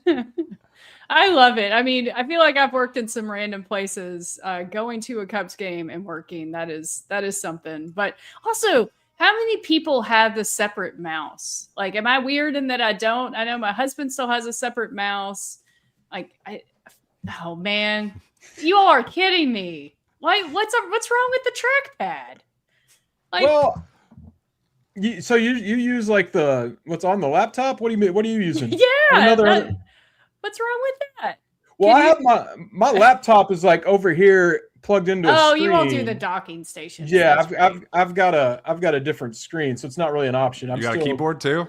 I love it. I mean, I feel like I've worked in some random places, going to a Cubs game and working. That is something. But also, how many people have the separate mouse? Like, am I weird in that I don't? I know my husband still has a separate mouse. Oh man, you all are kidding me. Like, what's wrong with the trackpad? Like, well, so you use like what's on the laptop? What do you mean? What are you using? Yeah. What's wrong with that? Well, I have my laptop is like over here plugged into a screen. You won't do the docking station. Yeah, I've got a different screen, so it's not really an option. You got a keyboard too?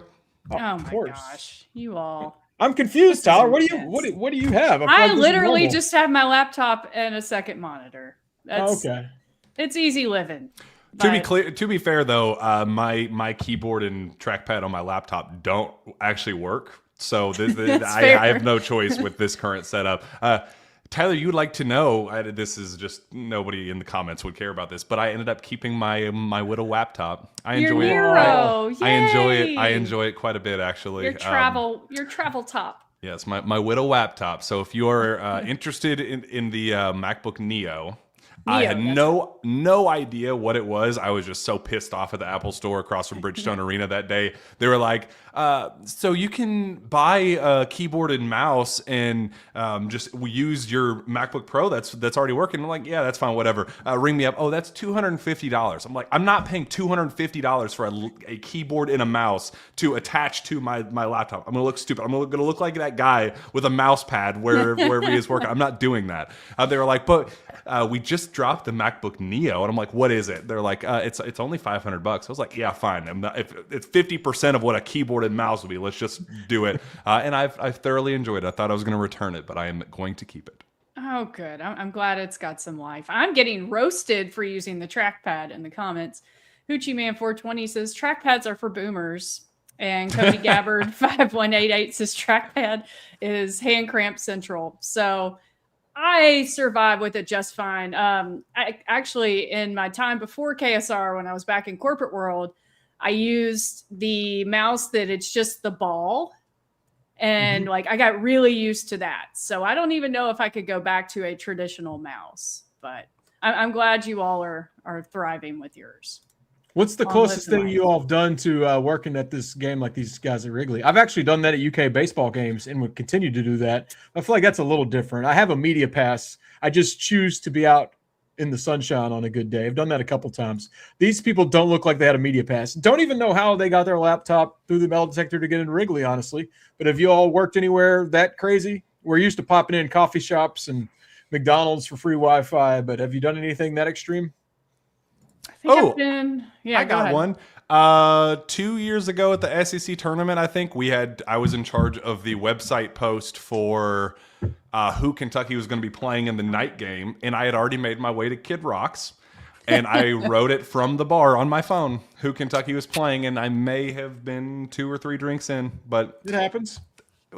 Oh my gosh, you all. I'm confused, Tyler. What do you have? I literally just have my laptop and a second monitor. Okay. It's easy living. To be fair though, my keyboard and trackpad on my laptop don't actually work. So I have no choice with this current setup. Tyler, you'd like to know, this is just nobody in the comments would care about this, but I ended up keeping my Widow laptop. I enjoy it. I enjoy it quite a bit, actually. Your travel top. Yes, my Widow laptop. So if you're interested in the MacBook Neo, I had no idea what it was. I was just so pissed off at the Apple store across from Bridgestone Arena that day. They were like, so you can buy a keyboard and mouse and just use your MacBook Pro that's already working. I'm like, yeah, that's fine, whatever. Ring me up. Oh, that's $250. I'm like, I'm not paying $250 for a keyboard and a mouse to attach to my laptop. I'm going to look stupid. I'm going to look like that guy with a mouse pad wherever he is working. I'm not doing that. They were like, but we just dropped the MacBook Neo, and I'm like, what is it? They're like, it's only $500. I was like, yeah, fine. If it's 50% of what a keyboard and mouse would be, let's just do it. And I've thoroughly enjoyed it. I thought I was going to return it, but I am going to keep it. Oh, good. I'm glad it's got some life. I'm getting roasted for using the trackpad in the comments. Hoochie Man 420 says trackpads are for boomers. And Cody Gabbard 5188 says trackpad is hand cramp central. So I survive with it just fine. I actually, in my time before KSR, when I was back in corporate world, I used the mouse that it's just the ball. And I got really used to that. So I don't even know if I could go back to a traditional mouse, but I'm glad you all are thriving with yours. What's the closest thing you all have done to working at this game like these guys at Wrigley? I've actually done that at UK baseball games and would continue to do that. I feel like that's a little different. I have a media pass. I just choose to be out in the sunshine on a good day. I've done that a couple times. These people don't look like they had a media pass. Don't even know how they got their laptop through the metal detector to get in Wrigley, honestly. But have you all worked anywhere that crazy? We're used to popping in coffee shops and McDonald's for free Wi-Fi, but have you done anything that extreme? I got one. 2 years ago at the SEC tournament, I think I was in charge of the website post for who Kentucky was going to be playing in the night game, and I had already made my way to Kid Rock's, and I wrote it from the bar on my phone who Kentucky was playing, and I may have been 2 or 3 drinks in, but it happens.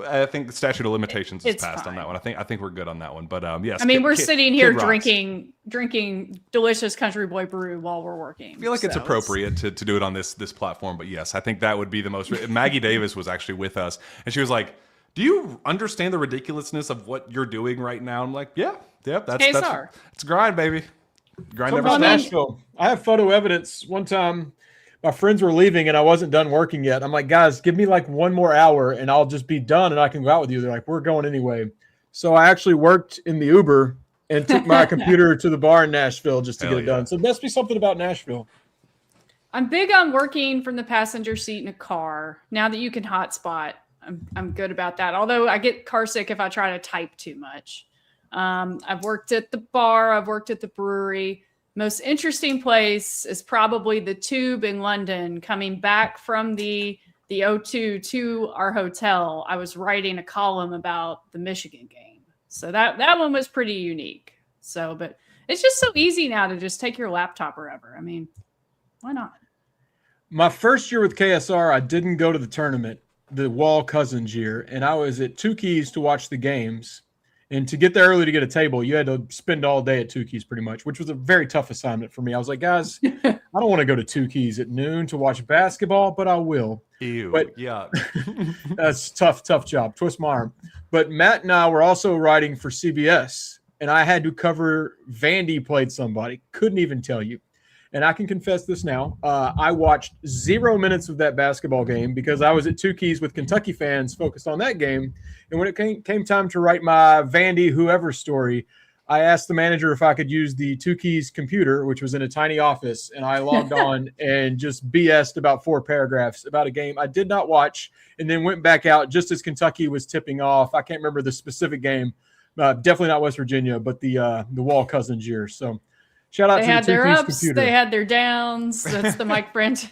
I think the statute of limitations is It's passed on fine. that one. I think we're good on that one. But yes, I mean, we're sitting here Kid rocks. drinking delicious Country Boy Brew while we're working. I feel like it's appropriate to do it on this platform. But yes, I think that would be the most. Maggie Davis was actually with us, and she was like, "Do you understand the ridiculousness of what you're doing right now?" I'm like, "Yeah, that's KSR. It's grind, baby. Grind Talk never about stops." Nashville. I have photo evidence. One time, my friends were leaving and I wasn't done working yet. I'm like, guys, give me like one more hour and I'll just be done and I can go out with you. They're like, we're going anyway. So I actually worked in the Uber and took my computer to the bar in Nashville just to Hell get it yeah. done. So there must be something about Nashville. I'm big on working from the passenger seat in a car. Now that you can hotspot, I'm good about that. Although I get car sick if I try to type too much. I've worked at the bar. I've worked at the brewery. Most interesting place is probably the Tube in London. Coming back from the O2 to our hotel, I was writing a column about the Michigan game. So that one was pretty unique. So, but it's just so easy now to just take your laptop wherever. I mean, why not? My first year with KSR, I didn't go to the tournament, the Wall Cousins year, and I was at Two Keys to watch the games. And to get there early to get a table, you had to spend all day at Two Keys pretty much, which was a very tough assignment for me. I was like, guys, I don't want to go to Two Keys at noon to watch basketball, but I will. Ew, But yeah. that's tough job. Twist my arm. But Matt and I were also writing for CBS, and I had to cover Vandy played somebody. Couldn't even tell you. And I can confess this now. I watched 0 minutes of that basketball game because I was at Two Keys with Kentucky fans focused on that game. And when it came time to write my Vandy whoever story, I asked the manager if I could use the Two Keys computer, which was in a tiny office. And I logged on and just BS'd about 4 paragraphs about a game I did not watch, and then went back out just as Kentucky was tipping off. I can't remember the specific game. Definitely not West Virginia, but the Wall Cousins year. So shout out They to had the Two their Keys ups, computer. they had their downs. That's the Mike Brent.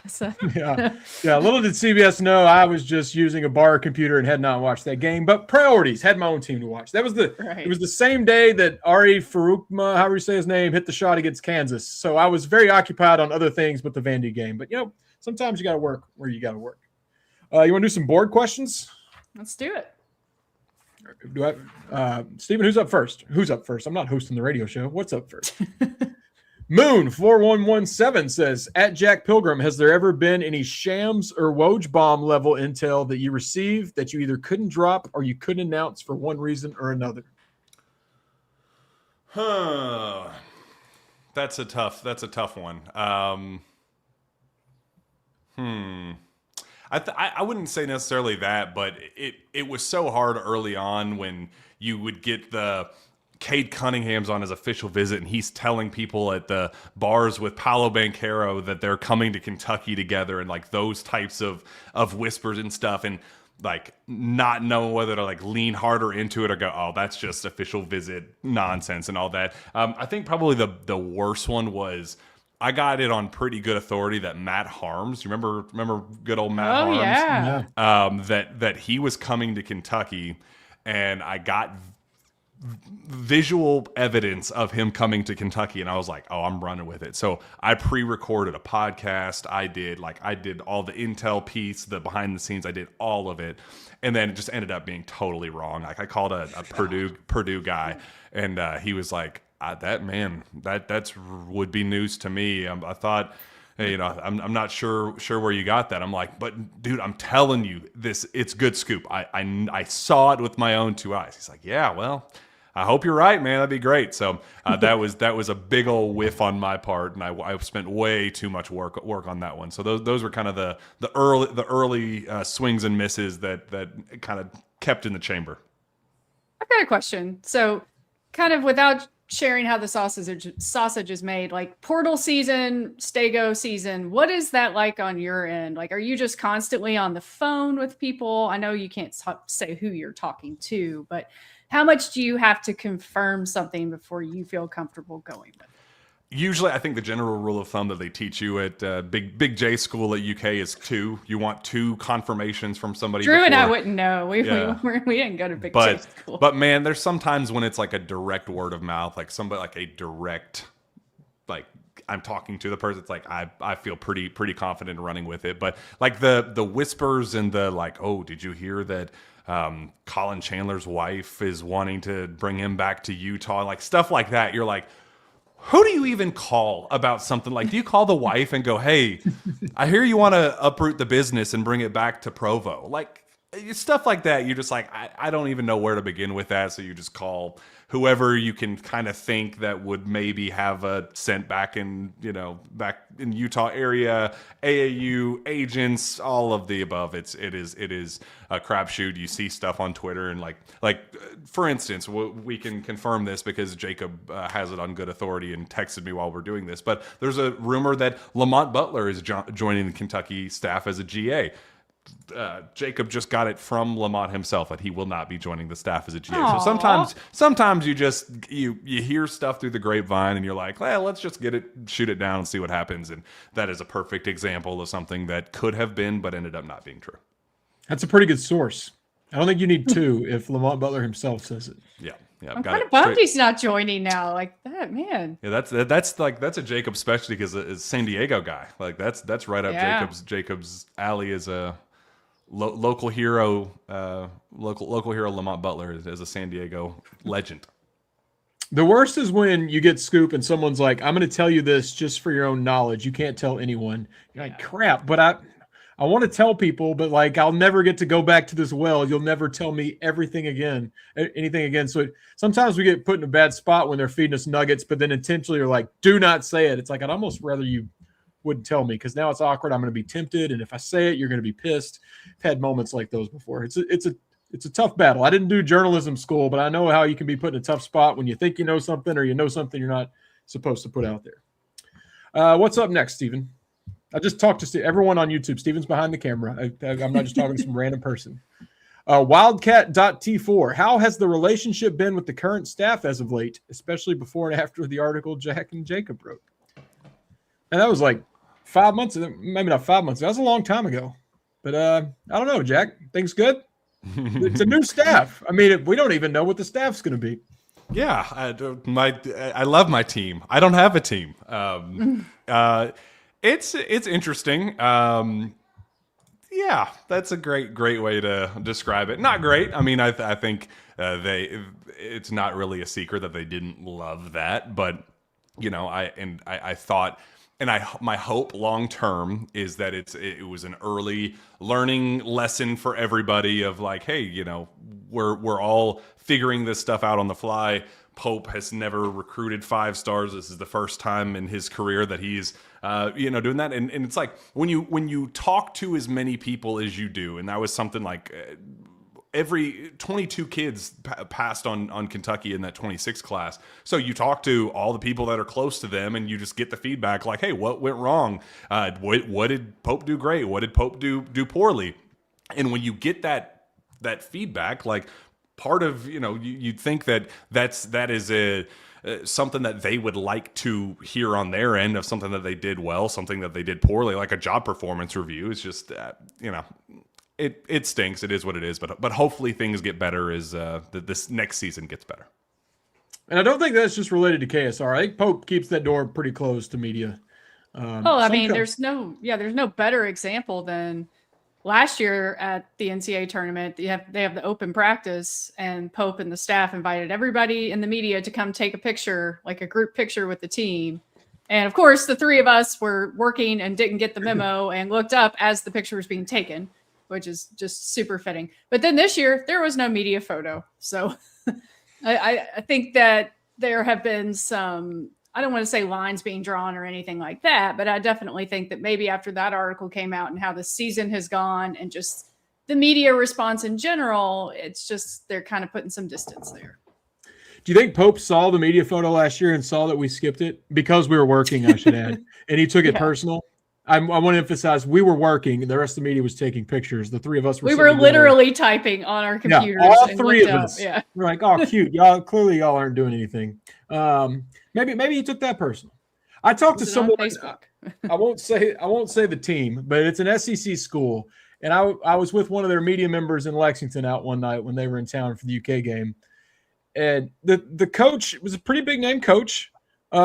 Yeah. Little did CBS know I was just using a bar computer and had not watched that game. But priorities, had my own team to watch. That was Right. It was the same day that Ari Farukma, however you say his name, hit the shot against Kansas. So I was very occupied on other things but the Vandy game. But sometimes you got to work where you got to work. You want to do some board questions? Let's do it. Do I, Stephen? Who's up first? Who's up first? I'm not hosting the radio show. What's up first? Moon 4117 says, at Jack Pilgrim, has there ever been any Shams or Woj bomb level intel that you received that you either couldn't drop or you couldn't announce for one reason or another? That's a tough one. I wouldn't say necessarily that, but it was so hard early on when you would get the Cade Cunningham's on his official visit, and he's telling people at the bars with Paolo Banchero that they're coming to Kentucky together, and like those types of whispers and stuff, and like not knowing whether to like lean harder into it or go, oh, that's just official visit nonsense and all that. I think probably the worst one was I got it on pretty good authority that Matt Harms, you remember good old Matt Harms? Yeah. That he was coming to Kentucky, and I got visual evidence of him coming to Kentucky, and I was like, oh, I'm running with it. So I pre-recorded a podcast. I did all the intel piece, the behind the scenes. I did all of it, and then it just ended up being totally wrong. Like I called a Purdue guy, and he was like, that's would be news to me. I thought, hey, I'm not sure where you got that. I'm like, but dude, I'm telling you, it's good scoop. I saw it with my own 2 eyes. He's like, yeah, well, I hope you're right, man. That'd be great. So that was a big old whiff on my part, and I spent way too much work on that one. So those were kind of the early swings and misses that kind of kept in the chamber. I've got a question. So kind of without sharing how the sausage is made, like portal season, Stego season, what is that like on your end? Like, are you just constantly on the phone with people? I know you can't say who you're talking to, but how much do you have to confirm something before you feel comfortable going with it? Usually, I think the general rule of thumb that they teach you at Big J school at UK is 2. You want 2 confirmations from somebody. Drew and I before. wouldn't know. We didn't go to Big J school. But man, there's sometimes when it's like a direct word of mouth, like somebody like a direct, like, I'm talking to the person. It's like I feel pretty confident in running with it. But like the whispers and the like, oh, did you hear that Colin Chandler's wife is wanting to bring him back to Utah? Like stuff like that. You're like, who do you even call about something? Like, do you call the wife and go, hey, I hear you want to uproot the business and bring it back to Provo? Like stuff like that. You're just like, I don't even know where to begin with that. So you just call whoever you can kind of think that would maybe have a scent back in, back in Utah area, AAU agents, all of the above. It is a crapshoot. You see stuff on Twitter and like for instance, we can confirm this because Jacob has it on good authority and texted me while we're doing this. But there's a rumor that Lamont Butler is joining the Kentucky staff as a GA. Jacob just got it from Lamont himself that he will not be joining the staff as a GA. Aww. So sometimes you hear stuff through the grapevine and you're like, well, let's just shoot it down and see what happens. And that is a perfect example of something that could have been, but ended up not being true. That's a pretty good source. I don't think you need two if Lamont Butler himself says it. Yeah. I'm kind of bummed he's not joining now. Like that, man. Yeah, that's a Jacob specialty because it's a San Diego guy. Like that's right up Jacob's alley as a local hero. Local hero Lamont Butler is a San Diego legend. The worst is when you get scoop and someone's like, I'm going to tell you this just for your own knowledge. You can't tell anyone. You're like, crap, but I want to tell people, but like, I'll never get to go back to this well. You'll never tell me anything again. So sometimes we get put in a bad spot when they're feeding us nuggets, but then intentionally are like, do not say it. It's like, I'd almost rather you wouldn't tell me because now it's awkward. I'm going to be tempted. And if I say it, you're going to be pissed. I've had moments like those before. It's a tough battle. I didn't do journalism school, but I know how you can be put in a tough spot when you think you know something or you know something you're not supposed to put out there. What's up next, Stephen? I just talked to everyone on YouTube. Steven's behind the camera. I'm not just talking to some random person. Wildcat.t4. How has the relationship been with the current staff as of late, especially before and after the article Jack and Jacob wrote? And that was like 5 months, maybe not 5 months. That was a long time ago. But I don't know, Jack. Things good? It's a new staff. I mean, we don't even know what the staff's going to be. Yeah, I love my team. I don't have a team. It's interesting. Yeah, that's a great way to describe it. Not great. I mean, I think it's not really a secret that they didn't love that, but I thought. And my hope long term is that it was an early learning lesson for everybody of like, hey, we're all figuring this stuff out on the fly. Pope has never recruited 5 stars. This is the first time in his career that he's doing that. And it's like when you talk to as many people as you do, and that was something like every 22 kids passed on Kentucky in that 26 class. So you talk to all the people that are close to them and you just get the feedback like, hey, what went wrong? What did Pope do great? What did Pope do poorly? And when you get that feedback, like part of, you'd think that is something that they would like to hear on their end of something that they did well, something that they did poorly, like a job performance review. It's just, It stinks. It is what it is. But hopefully things get better as this next season gets better. And I don't think that's just related to KSR. I think Pope keeps that door pretty closed to media. There's no better example than last year at the NCAA tournament. They have the open practice, and Pope and the staff invited everybody in the media to come take a picture, like a group picture with the team. And of course, the 3 of us were working and didn't get the memo and looked up as the picture was being taken, which is just super fitting. But then this year, there was no media photo. So I think that there have been some, I don't want to say lines being drawn or anything like that, but I definitely think that maybe after that article came out and how the season has gone and just the media response in general, it's just they're kind of putting some distance there. Do you think Pope saw the media photo last year and saw that we skipped it? Because we were working, I should add. And he took it personal? I want to emphasize we were working. The rest of the media was taking pictures. The 3 of us were. We were literally typing on our computers. Yeah, all 3 of us. Yeah, we're like, oh, cute. Y'all aren't doing anything. Maybe he took that personal. I talked to someone on Facebook. I won't say the team, but it's an SEC school, and I was with one of their media members in Lexington out one night when they were in town for the UK game, and the coach was a pretty big name coach.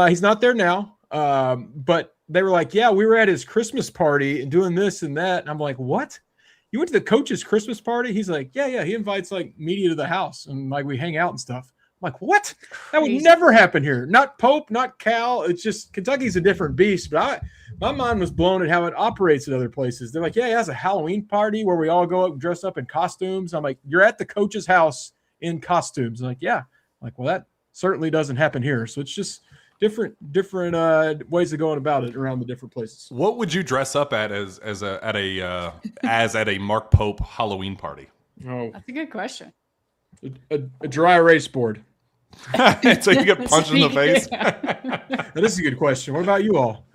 He's not there now. But they were like, yeah, we were at his Christmas party and doing this and that. And I'm like, what? You went to the coach's Christmas party? He's like, yeah. He invites like media to the house and like we hang out and stuff. I'm like, what? That would never happen here. Not Pope, not Cal. It's just Kentucky's a different beast. But my mind was blown at how it operates at other places. They're like, yeah, he has a Halloween party where we all go up and dress up in costumes. I'm like, you're at the coach's house in costumes. I'm like, yeah. I'm like, well, that certainly doesn't happen here. So it's just different ways of going about it around the different places. What would you dress up at as at a Mark Pope Halloween party? Oh, That's a good question. a dry erase board. So you get punched in the face. That is a good question. What about you all?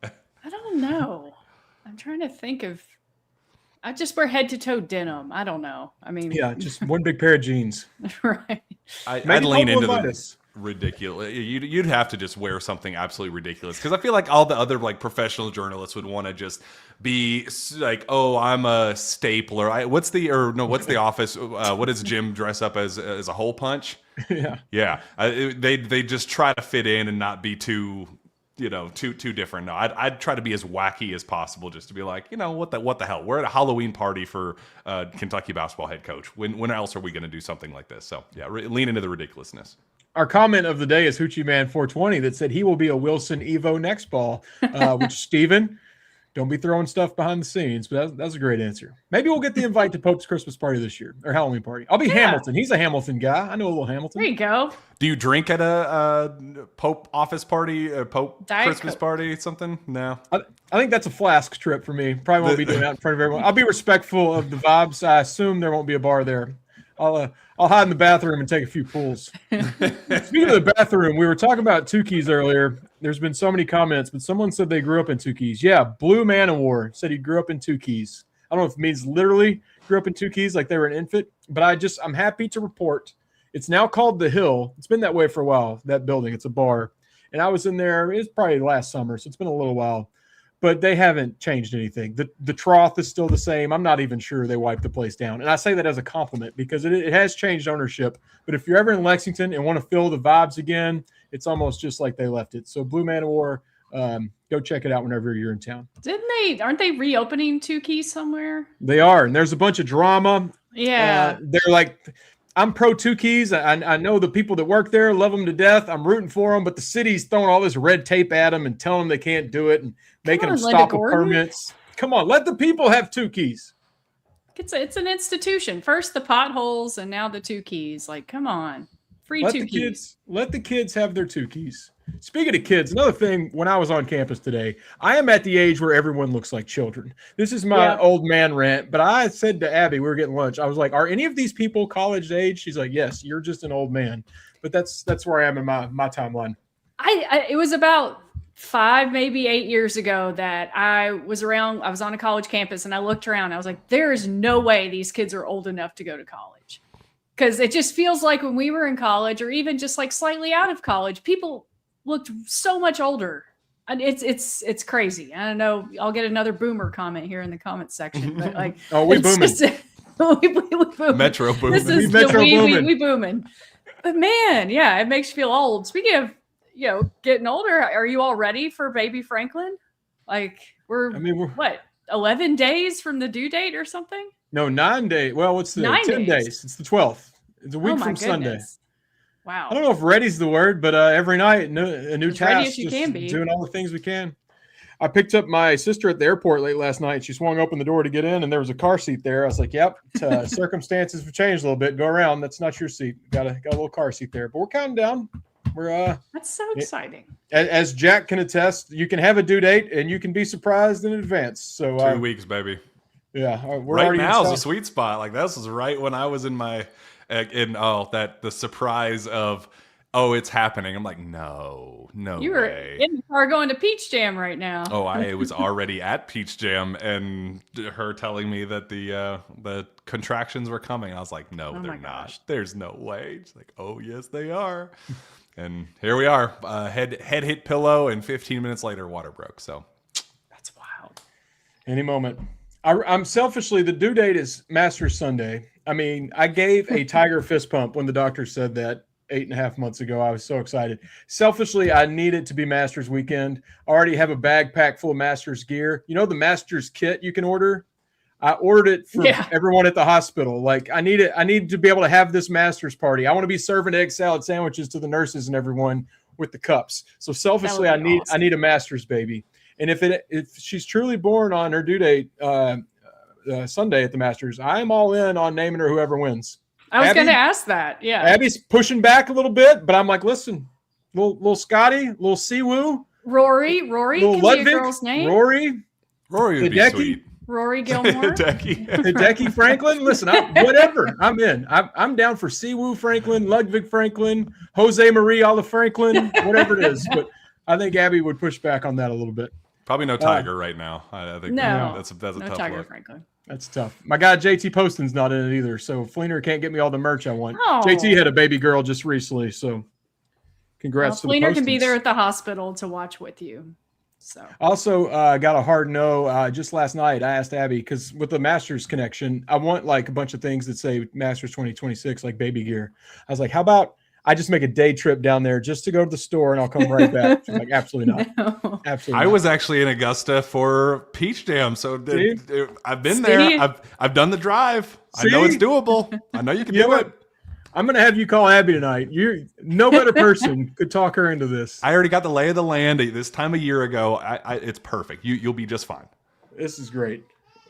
I don't know. I'm trying to think of. I just wear head to toe denim. I don't know. I mean, Yeah, just one big pair of jeans. right. I'd lean into the Levitis. ridiculous. You'd have to just wear something absolutely ridiculous because I feel like all the other like professional journalists would want to just be like, oh, I'm a stapler. What's the office? What does Jim dress up as a hole punch? Yeah. They just try to fit in and not be too different. No, I'd try to be as wacky as possible just to be like, what the hell? We're at a Halloween party for Kentucky basketball head coach. When else are we going to do something like this? So yeah, lean into the ridiculousness. Our comment of the day is Hoochie Man 420 that said he will be a Wilson Evo next ball, which Steven, don't be throwing stuff behind the scenes, but that's a great answer. Maybe we'll get the invite to Pope's Christmas party this year or Halloween party. I'll be Hamilton. He's a Hamilton guy. I know a little Hamilton. There you go. Do you drink at a Pope office party, a Pope Diet Christmas Coke. party, something? No. I think that's a flask trip for me. Probably won't be doing that in front of everyone. I'll be respectful of the vibes. I assume there won't be a bar there. I'll hide in the bathroom and take a few pulls. Speaking of the bathroom, we were talking about Tukey's earlier. There's been so many comments, but someone said they grew up in Tukey's. Yeah, Blue Man of War said he grew up in Tukey's. I don't know if it means literally grew up in Tukey's like they were an infant, but I'm happy to report it's now called The Hill. It's been that way for a while, that building. It's a bar. And I was in there, it was probably last summer, so it's been a little while. But they haven't changed anything. The trough is still the same. I'm not even sure they wiped the place down. And I say that as a compliment because it has changed ownership. But if you're ever in Lexington and want to feel the vibes again, it's almost just like they left it. So Blue Man of War, go check it out whenever you're in town. Aren't they reopening Tukey somewhere? They are. And there's a bunch of drama. Yeah. They're like, I'm pro Tukey's. I know the people that work there, love them to death. I'm rooting for them. But the city's throwing all this red tape at them and telling them they can't do it and making them stop with permits. Come on, let the people have Tukey's. It's an institution. First the potholes and now the Tukey's. Like, come on. Free Tukey's. Let the kids have their Tukey's. Speaking of kids, another thing, when I was on campus today, I am at the age where everyone looks like children. This is my old man rant, but I said to Abby, we were getting lunch, I was like, are any of these people college age? She's like, yes, you're just an old man. But that's where I am in my timeline. It was about 5, maybe 8 years ago that I was on a college campus and I looked around. I was like, there is no way these kids are old enough to go to college. Because it just feels like when we were in college or even just like slightly out of college, people looked so much older. And it's crazy. I don't know. I'll get another boomer comment here in the comments section. But like, we booming. we booming. Metro booming. This is we booming. But man, yeah, it makes you feel old. Speaking of, getting older, are you all ready for baby Franklin? Like we're what, 11 days from the due date or something? No, 9 days. Well, what's the 10 days? It's the 12th. It's a week from Sunday. Wow. I don't know if ready's the word, but every night a new as task. Ready as you can be. Doing all the things we can. I picked up my sister at the airport late last night. She swung open the door to get in, and there was a car seat there. I was like, "Yep, circumstances have changed a little bit. Go around. That's not your seat. Got a little car seat there." But we're counting down. That's so exciting. As Jack can attest, you can have a due date, and you can be surprised in advance. So 2 weeks, baby. Yeah, we're right already now is a sweet spot. Like this was right when I was in my the surprise of. Oh, it's happening. I'm like, no You were way. in the car going to Peach Jam right now. Oh, I was already at Peach Jam and her telling me that the contractions were coming. I was like, no, they're not. Gosh. There's no way. She's like, oh, yes, they are. And here we are. Head hit pillow, and 15 minutes later, water broke. So that's wild. Any moment. I'm selfishly, the due date is Masters Sunday. I mean, I gave a tiger fist pump when the doctor said that. 8.5 months ago. I was so excited. Selfishly, I need it to be Masters weekend. I already have a bag packed full of Masters gear. You know the Masters kit you can order? I ordered it for everyone at the hospital. Like I need to be able to have this Masters party. I want to be serving egg salad sandwiches to the nurses and everyone with the cups. So selfishly, I need a Masters baby. And if she's truly born on her due date Sunday at the Masters, I'm all in on naming her whoever wins. I was going to ask that. Yeah. Abby's pushing back a little bit, but I'm like, listen, little Scotty, little Siwoo. Rory can Ludwig, be a girl's name. Rory would be sweet. Rory Gilmore. Hideki Franklin. Listen, whatever. I'm in. I'm down for Siwoo Franklin, Ludwig Franklin, Jose Marie Olive Franklin, whatever it is. But I think Abby would push back on that a little bit. Probably no Tiger right now. I think that's a tough Tiger look. Franklin. That's tough. My guy JT Poston's not in it either, so Fleener can't get me all the merch I want. Oh. JT had a baby girl just recently, so congrats to the Fleener can be Postons. there at the hospital to watch with you. So also got a hard no just last night. I asked Abby because with the Masters connection, I want like a bunch of things that say Masters 2026, like baby gear. I was like, how about I just make a day trip down there just to go to the store and I'll come right back. She's like, absolutely not. No. Absolutely. I was actually in Augusta for Peach Jam, so I've been there. I've done the drive. I know it's doable. I know you can do it. I'm going to have you call Abby tonight. No better person could talk her into this. I already got the lay of the land this time a year ago. It's perfect. You'll be just fine. This is great.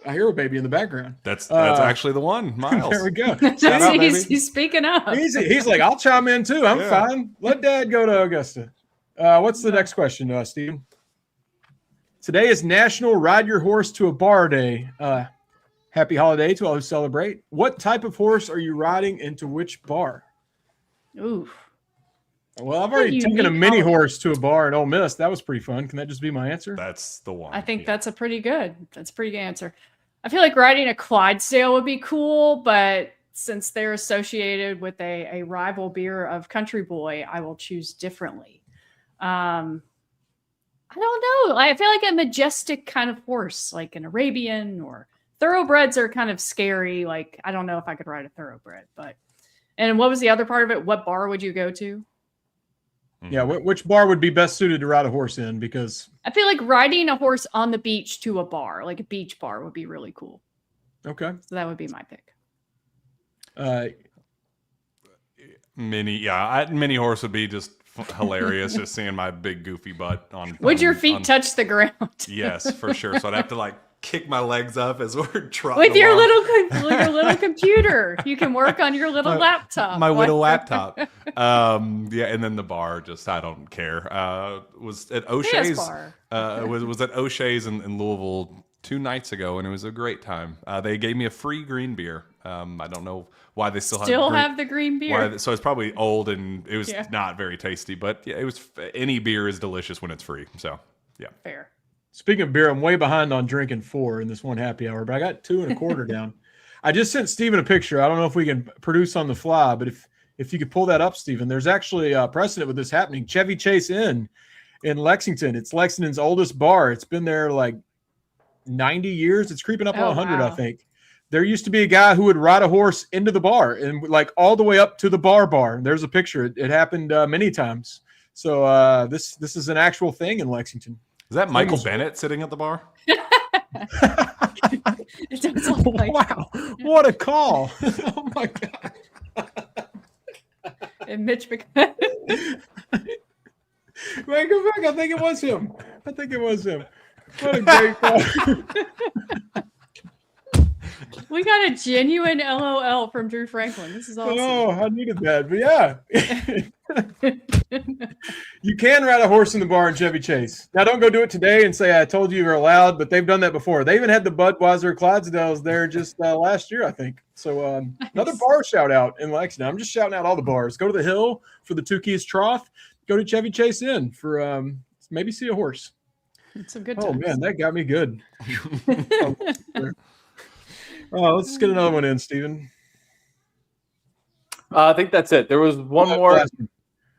A hero baby in the background. That's actually the one, Miles. There we go. Shout out, he's speaking up. He's like, I'll chime in too. I'm fine. Let Dad go to Augusta. What's the next question, Steve? Today is National Ride Your Horse to a Bar Day. Happy holiday to all who celebrate. What type of horse are you riding into which bar? Ooh. Well, I've already taken a mini horse to a bar in Ole Miss. That was pretty fun. Can that just be my answer? That's the one. I think that's a pretty good answer. I feel like riding a Clydesdale would be cool, but since they're associated with a rival beer of Country Boy, I will choose differently. I don't know. I feel like a majestic kind of horse, like an Arabian, or thoroughbreds are kind of scary. Like, I don't know if I could ride a thoroughbred, and what was the other part of it? What bar would you go to? Yeah, which bar would be best suited to ride a horse in? Because I feel like riding a horse on the beach to a bar, like a beach bar, would be really cool. Okay. So that would be my pick. Mini horse would be just hilarious, just seeing my big goofy butt on. Would your feet touch the ground? Yes, for sure. So I'd have to kick my legs up as we're trotting with your along. little computer. You can work on your little laptop. My little laptop. And then the bar, just I don't care. Was at O'Shea's. Was at O'Shea's in Louisville 2 nights ago, and it was a great time. They gave me a free green beer. I don't know why they still have the green beer. So it's probably old and it was not very tasty, but it was. Any beer is delicious when it's free. So yeah, fair. Speaking of beer, I'm way behind on drinking 4 in this one happy hour, but I got 2 1/4 down. I just sent Steven a picture. I don't know if we can produce on the fly, but if you could pull that up, Steven, there's actually a precedent with this happening. Chevy Chase Inn in Lexington. It's Lexington's oldest bar. It's been there like 90 years. It's creeping up on 100, wow. I think. There used to be a guy who would ride a horse into the bar and all the way up to the bar. There's a picture. It happened many times. So this is an actual thing in Lexington. Is that Michael Bennett sitting at the bar? It does look like wow, what a call. Oh, my God. And Mitch McConnell. Wait, go back. I think it was him. What a great call. We got a genuine LOL from Drew Franklin. This is awesome. Oh, I needed that. But yeah. You can ride a horse in the bar in Chevy Chase. Now, don't go do it today and say, I told you you're allowed, but they've done that before. They even had the Budweiser Clydesdales there just last year, I think. So nice. Another bar shout out in Lexington. I'm just shouting out all the bars. Go to the Hill for the Two Keys Trough. Go to Chevy Chase Inn for maybe see a horse. It's a good time. Oh, man, that got me good. Let's get another one in, Steven. I think that's it. There was one more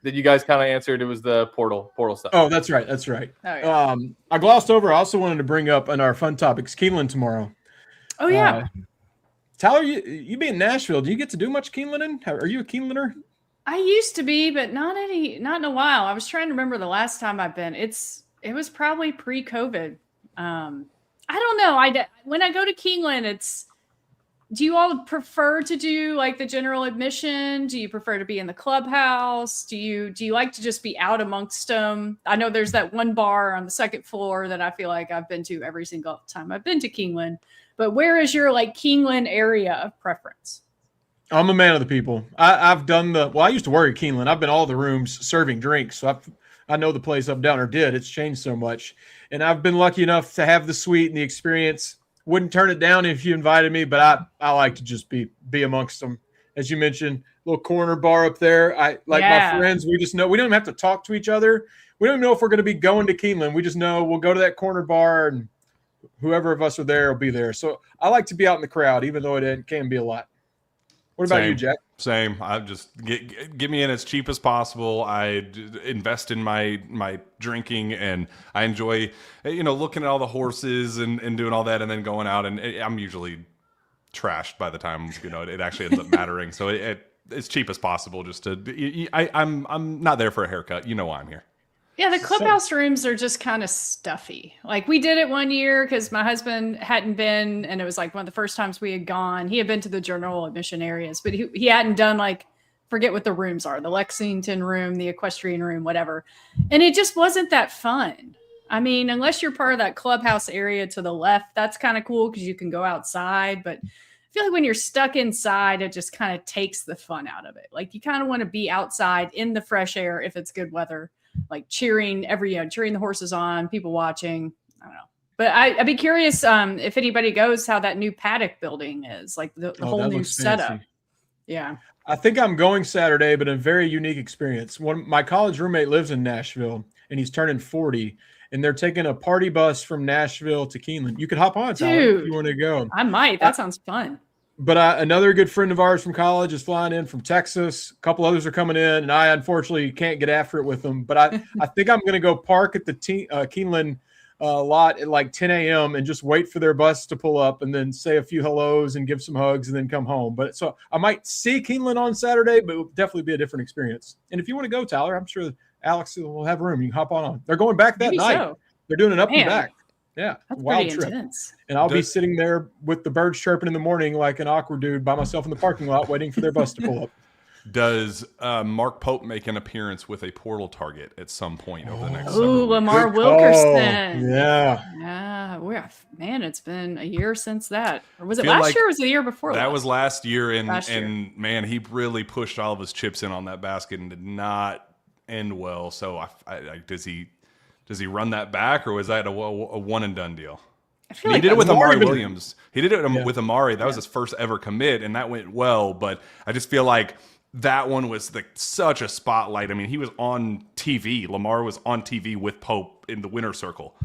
that you guys kind of answered. It was the portal stuff. Oh, that's right. Oh, yeah. I glossed over. I also wanted to bring up on our fun topics Keeneland tomorrow. Oh, yeah. Tyler, you be in Nashville. Do you get to do much Keenelanding? Are you a Keenelander? I used to be, but not in a while. I was trying to remember the last time I've been. It was probably pre-COVID. I don't know. When I go to Keeneland, do you all prefer to do like the general admission? Do you prefer to be in the clubhouse? Do you like to just be out amongst them? I know there's that one bar on the second floor that I feel like I've been to every single time I've been to Keeneland. But where is your like Keeneland area of preference? I'm a man of the people. I've done I used to work at Keeneland. I've been all the rooms serving drinks. So I know the place up down, or did. It's changed so much. And I've been lucky enough to have the suite and the experience. Wouldn't turn it down if you invited me, but I like to just be amongst them. As you mentioned, little corner bar up there. My friends, we just know we don't even have to talk to each other. We don't even know if we're going to be going to Keeneland. We just know we'll go to that corner bar and whoever of us are there will be there. So I like to be out in the crowd, even though it can be a lot. What about you, Jack? Same. I just get me in as cheap as possible. I invest in my drinking, and I enjoy, looking at all the horses and doing all that, and then going out. And I'm usually trashed by the time it actually ends up mattering. So it's cheap as possible. Just to I'm not there for a haircut. You know why I'm here. Yeah, the clubhouse rooms are just kind of stuffy. Like we did it one year because my husband hadn't been, and it was like one of the first times we had gone. He had been to the general admission areas, but he hadn't done forget what the rooms are, the Lexington room, the equestrian room, whatever. And it just wasn't that fun. I mean, unless you're part of that clubhouse area to the left, that's kind of cool because you can go outside. But I feel like when you're stuck inside, it just kind of takes the fun out of it. Like you kind of want to be outside in the fresh air if it's good weather. Like cheering the horses on, people watching. I don't know. But I'd be curious if anybody goes how that new paddock building is, like the whole new setup. Fancy. Yeah. I think I'm going Saturday, but a very unique experience. My college roommate lives in Nashville, and he's turning 40, and they're taking a party bus from Nashville to Keeneland. You could hop on, Tyler, if you want to go. I might. That sounds fun. But another good friend of ours from college is flying in from Texas. A couple others are coming in, and I unfortunately can't get after it with them. But I think I'm going to go park at the Keeneland lot at like 10 a.m. and just wait for their bus to pull up and then say a few hellos and give some hugs and then come home. But so I might see Keeneland on Saturday, but it will definitely be a different experience. And if you want to go, Tyler, I'm sure Alex will have room. You can hop on. They're going back that night. So. They're doing an up and back. Yeah, that's wild pretty trip. Intense. And I'll be sitting there with the birds chirping in the morning like an awkward dude by myself in the parking lot waiting for their bus to pull up. Does Mark Pope make an appearance with a portal target at some point over the next Lamar Wilkerson. Yeah. Man, it's been a year since that. Or was it last year or was it the year before? That was last year. And man, he really pushed all of his chips in on that basket and did not end well. So does he run that back, or was that a one and done deal? He did it with Amari Williams. He did it with Amari. That was his first ever commit, and that went well. But I just feel like that one was such a spotlight. I mean, he was on TV. Lamar was on TV with Pope in the winner's circle.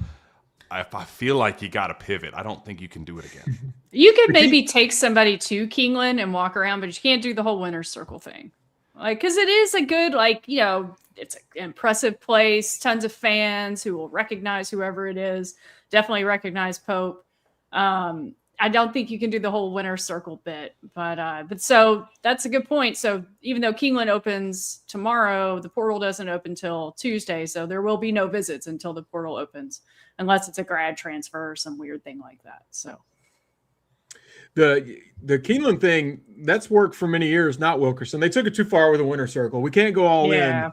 I feel like you got to pivot. I don't think you can do it again. You could maybe take somebody to Keeneland and walk around, but you can't do the whole winner's circle thing. Because it is a good, it's an impressive place, tons of fans who will recognize whoever it is, definitely recognize Pope. I don't think you can do the whole winner's circle bit, but so that's a good point. So even though Keeneland opens tomorrow, the portal doesn't open till Tuesday. So there will be no visits until the portal opens, unless it's a grad transfer or some weird thing like that. So. The Keeneland thing, that's worked for many years, not Wilkerson. They took it too far with the winner's circle. We can't go all in.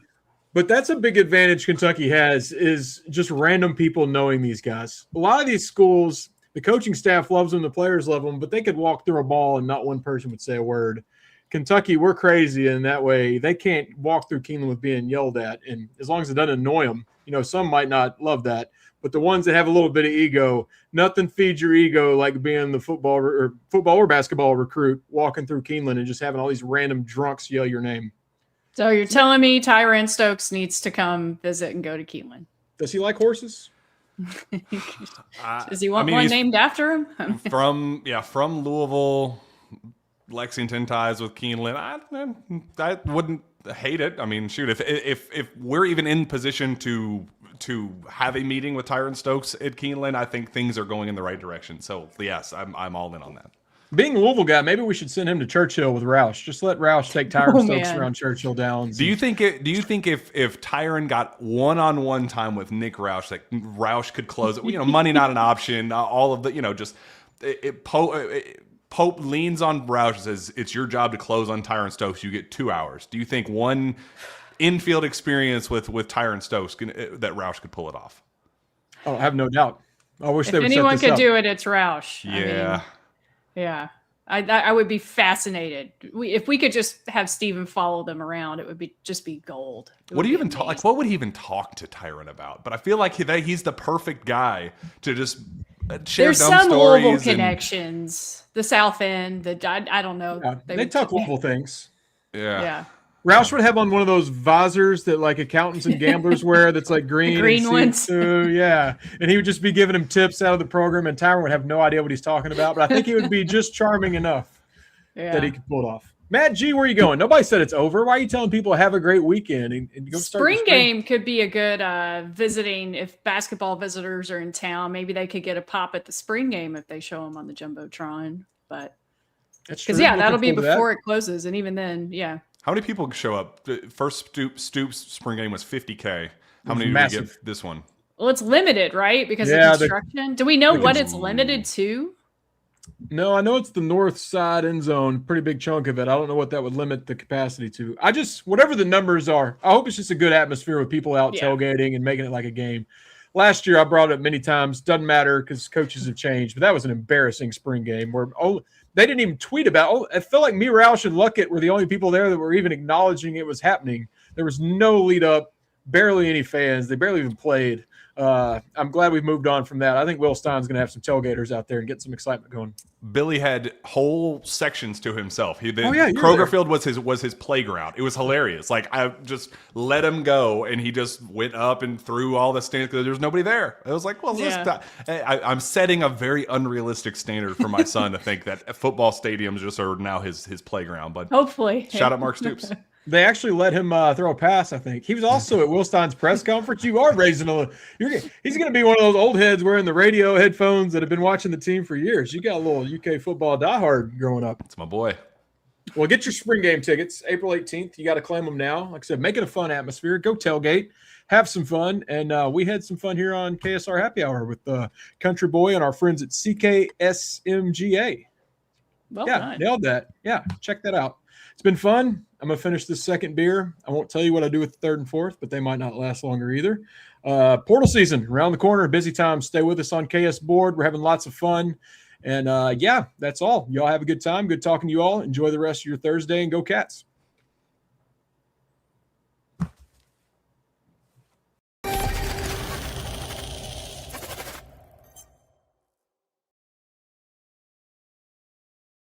But that's a big advantage Kentucky has is just random people knowing these guys. A lot of these schools, the coaching staff loves them, the players love them, but they could walk through a ball and not one person would say a word. Kentucky, we're crazy in that way. They can't walk through Keeneland with being yelled at. And as long as it doesn't annoy them, some might not love that. But the ones that have a little bit of ego, nothing feeds your ego like being the football or basketball recruit walking through Keeneland and just having all these random drunks yell your name. So you're telling me Tyron Stokes needs to come visit and go to Keeneland? Does he like horses? Does he want one named after him? From Louisville, Lexington ties with Keeneland. I wouldn't hate it. I mean, shoot, if we're even in position to have a meeting with Tyron Stokes at Keeneland, I think things are going in the right direction. So yes, I'm all in on that. Being a Louisville guy, maybe we should send him to Churchill with Roush. Just let Roush take Tyron Stokes man. around Churchill Downs. Do you think if Tyron got one-on-one time with Nick Roush, that Roush could close it? Money not an option. All of the, just Pope leans on Roush and says it's your job to close on Tyron Stokes. You get 2 hours. Do you think one infield experience with Tyron Stokes that Roush could pull it off? Oh, I have no doubt. I wish they If would anyone set this could up. do it, it's Roush. Yeah. Yeah. I would be fascinated. If we could just have Steven follow them around, it would just be gold. What do you even talk? Like, what would he even talk to Tyron about? But I feel like he's the perfect guy to just share There's dumb some stories Louisville and- connections. The South End. I don't know. Yeah, they would- talk Louisville things. Yeah. Roush would have on one of those visors that like accountants and gamblers wear that's like green. Green and ones. see-through. Yeah. And he would just be giving him tips out of the program, and Tyron would have no idea what he's talking about. But I think he would be just charming enough that he could pull it off. Matt G, where are you going? Nobody said it's over. Why are you telling people to have a great weekend and go start Spring game could be a good visiting if basketball visitors are in town. Maybe they could get a pop at the spring game if they show them on the Jumbotron. But That's true. because that'll Looking be forward to that. before it closes, and even then, yeah. How many people show up? The first Stoops spring game was 50K. How many did we massive. get this one? Well, it's limited, right? Because Yeah, of construction. Do we know what because- it's limited to? No, I know it's the north side end zone, pretty big chunk of it. I don't know what that would limit the capacity to. Whatever the numbers are, I hope it's just a good atmosphere with people out tailgating and making it like a game. Last year, I brought it up many times. Doesn't matter because coaches have changed, but that was an embarrassing spring game where they didn't even tweet about it. I felt like me, Roush, and Luckett were the only people there that were even acknowledging it was happening. There was no lead up, barely any fans. They barely even played. I'm glad we've moved on from that. I think Will Stein's going to have some tailgaters out there and get some excitement going. Billy had whole sections to himself. Kroger Kroger Field was his playground. It was hilarious. Like, I just let him go, and he just went up and threw all the stands because there was nobody there. I was like, well, I'm setting a very unrealistic standard for my son to think that football stadiums just are now his playground. But Hopefully. shout out Mark Stoops. They actually let him throw a pass, I think. He was also at Will Stein's press conference. You are raising he's going to be one of those old heads wearing the radio headphones that have been watching the team for years. You got a little UK football diehard growing up. It's my boy. Well, get your spring game tickets, April 18th. You got to claim them now. Like I said, make it a fun atmosphere. Go tailgate. Have some fun. And we had some fun here on KSR Happy Hour with Country Boy and our friends at CKSMGA. Well done. Nailed that. Yeah, check that out. It's been fun. I'm going to finish this second beer. I won't tell you what I do with the third and fourth, but they might not last longer either. Portal season around the corner. Busy time. Stay with us on KS Board. We're having lots of fun. And, that's all. Y'all have a good time. Good talking to you all. Enjoy the rest of your Thursday and go Cats.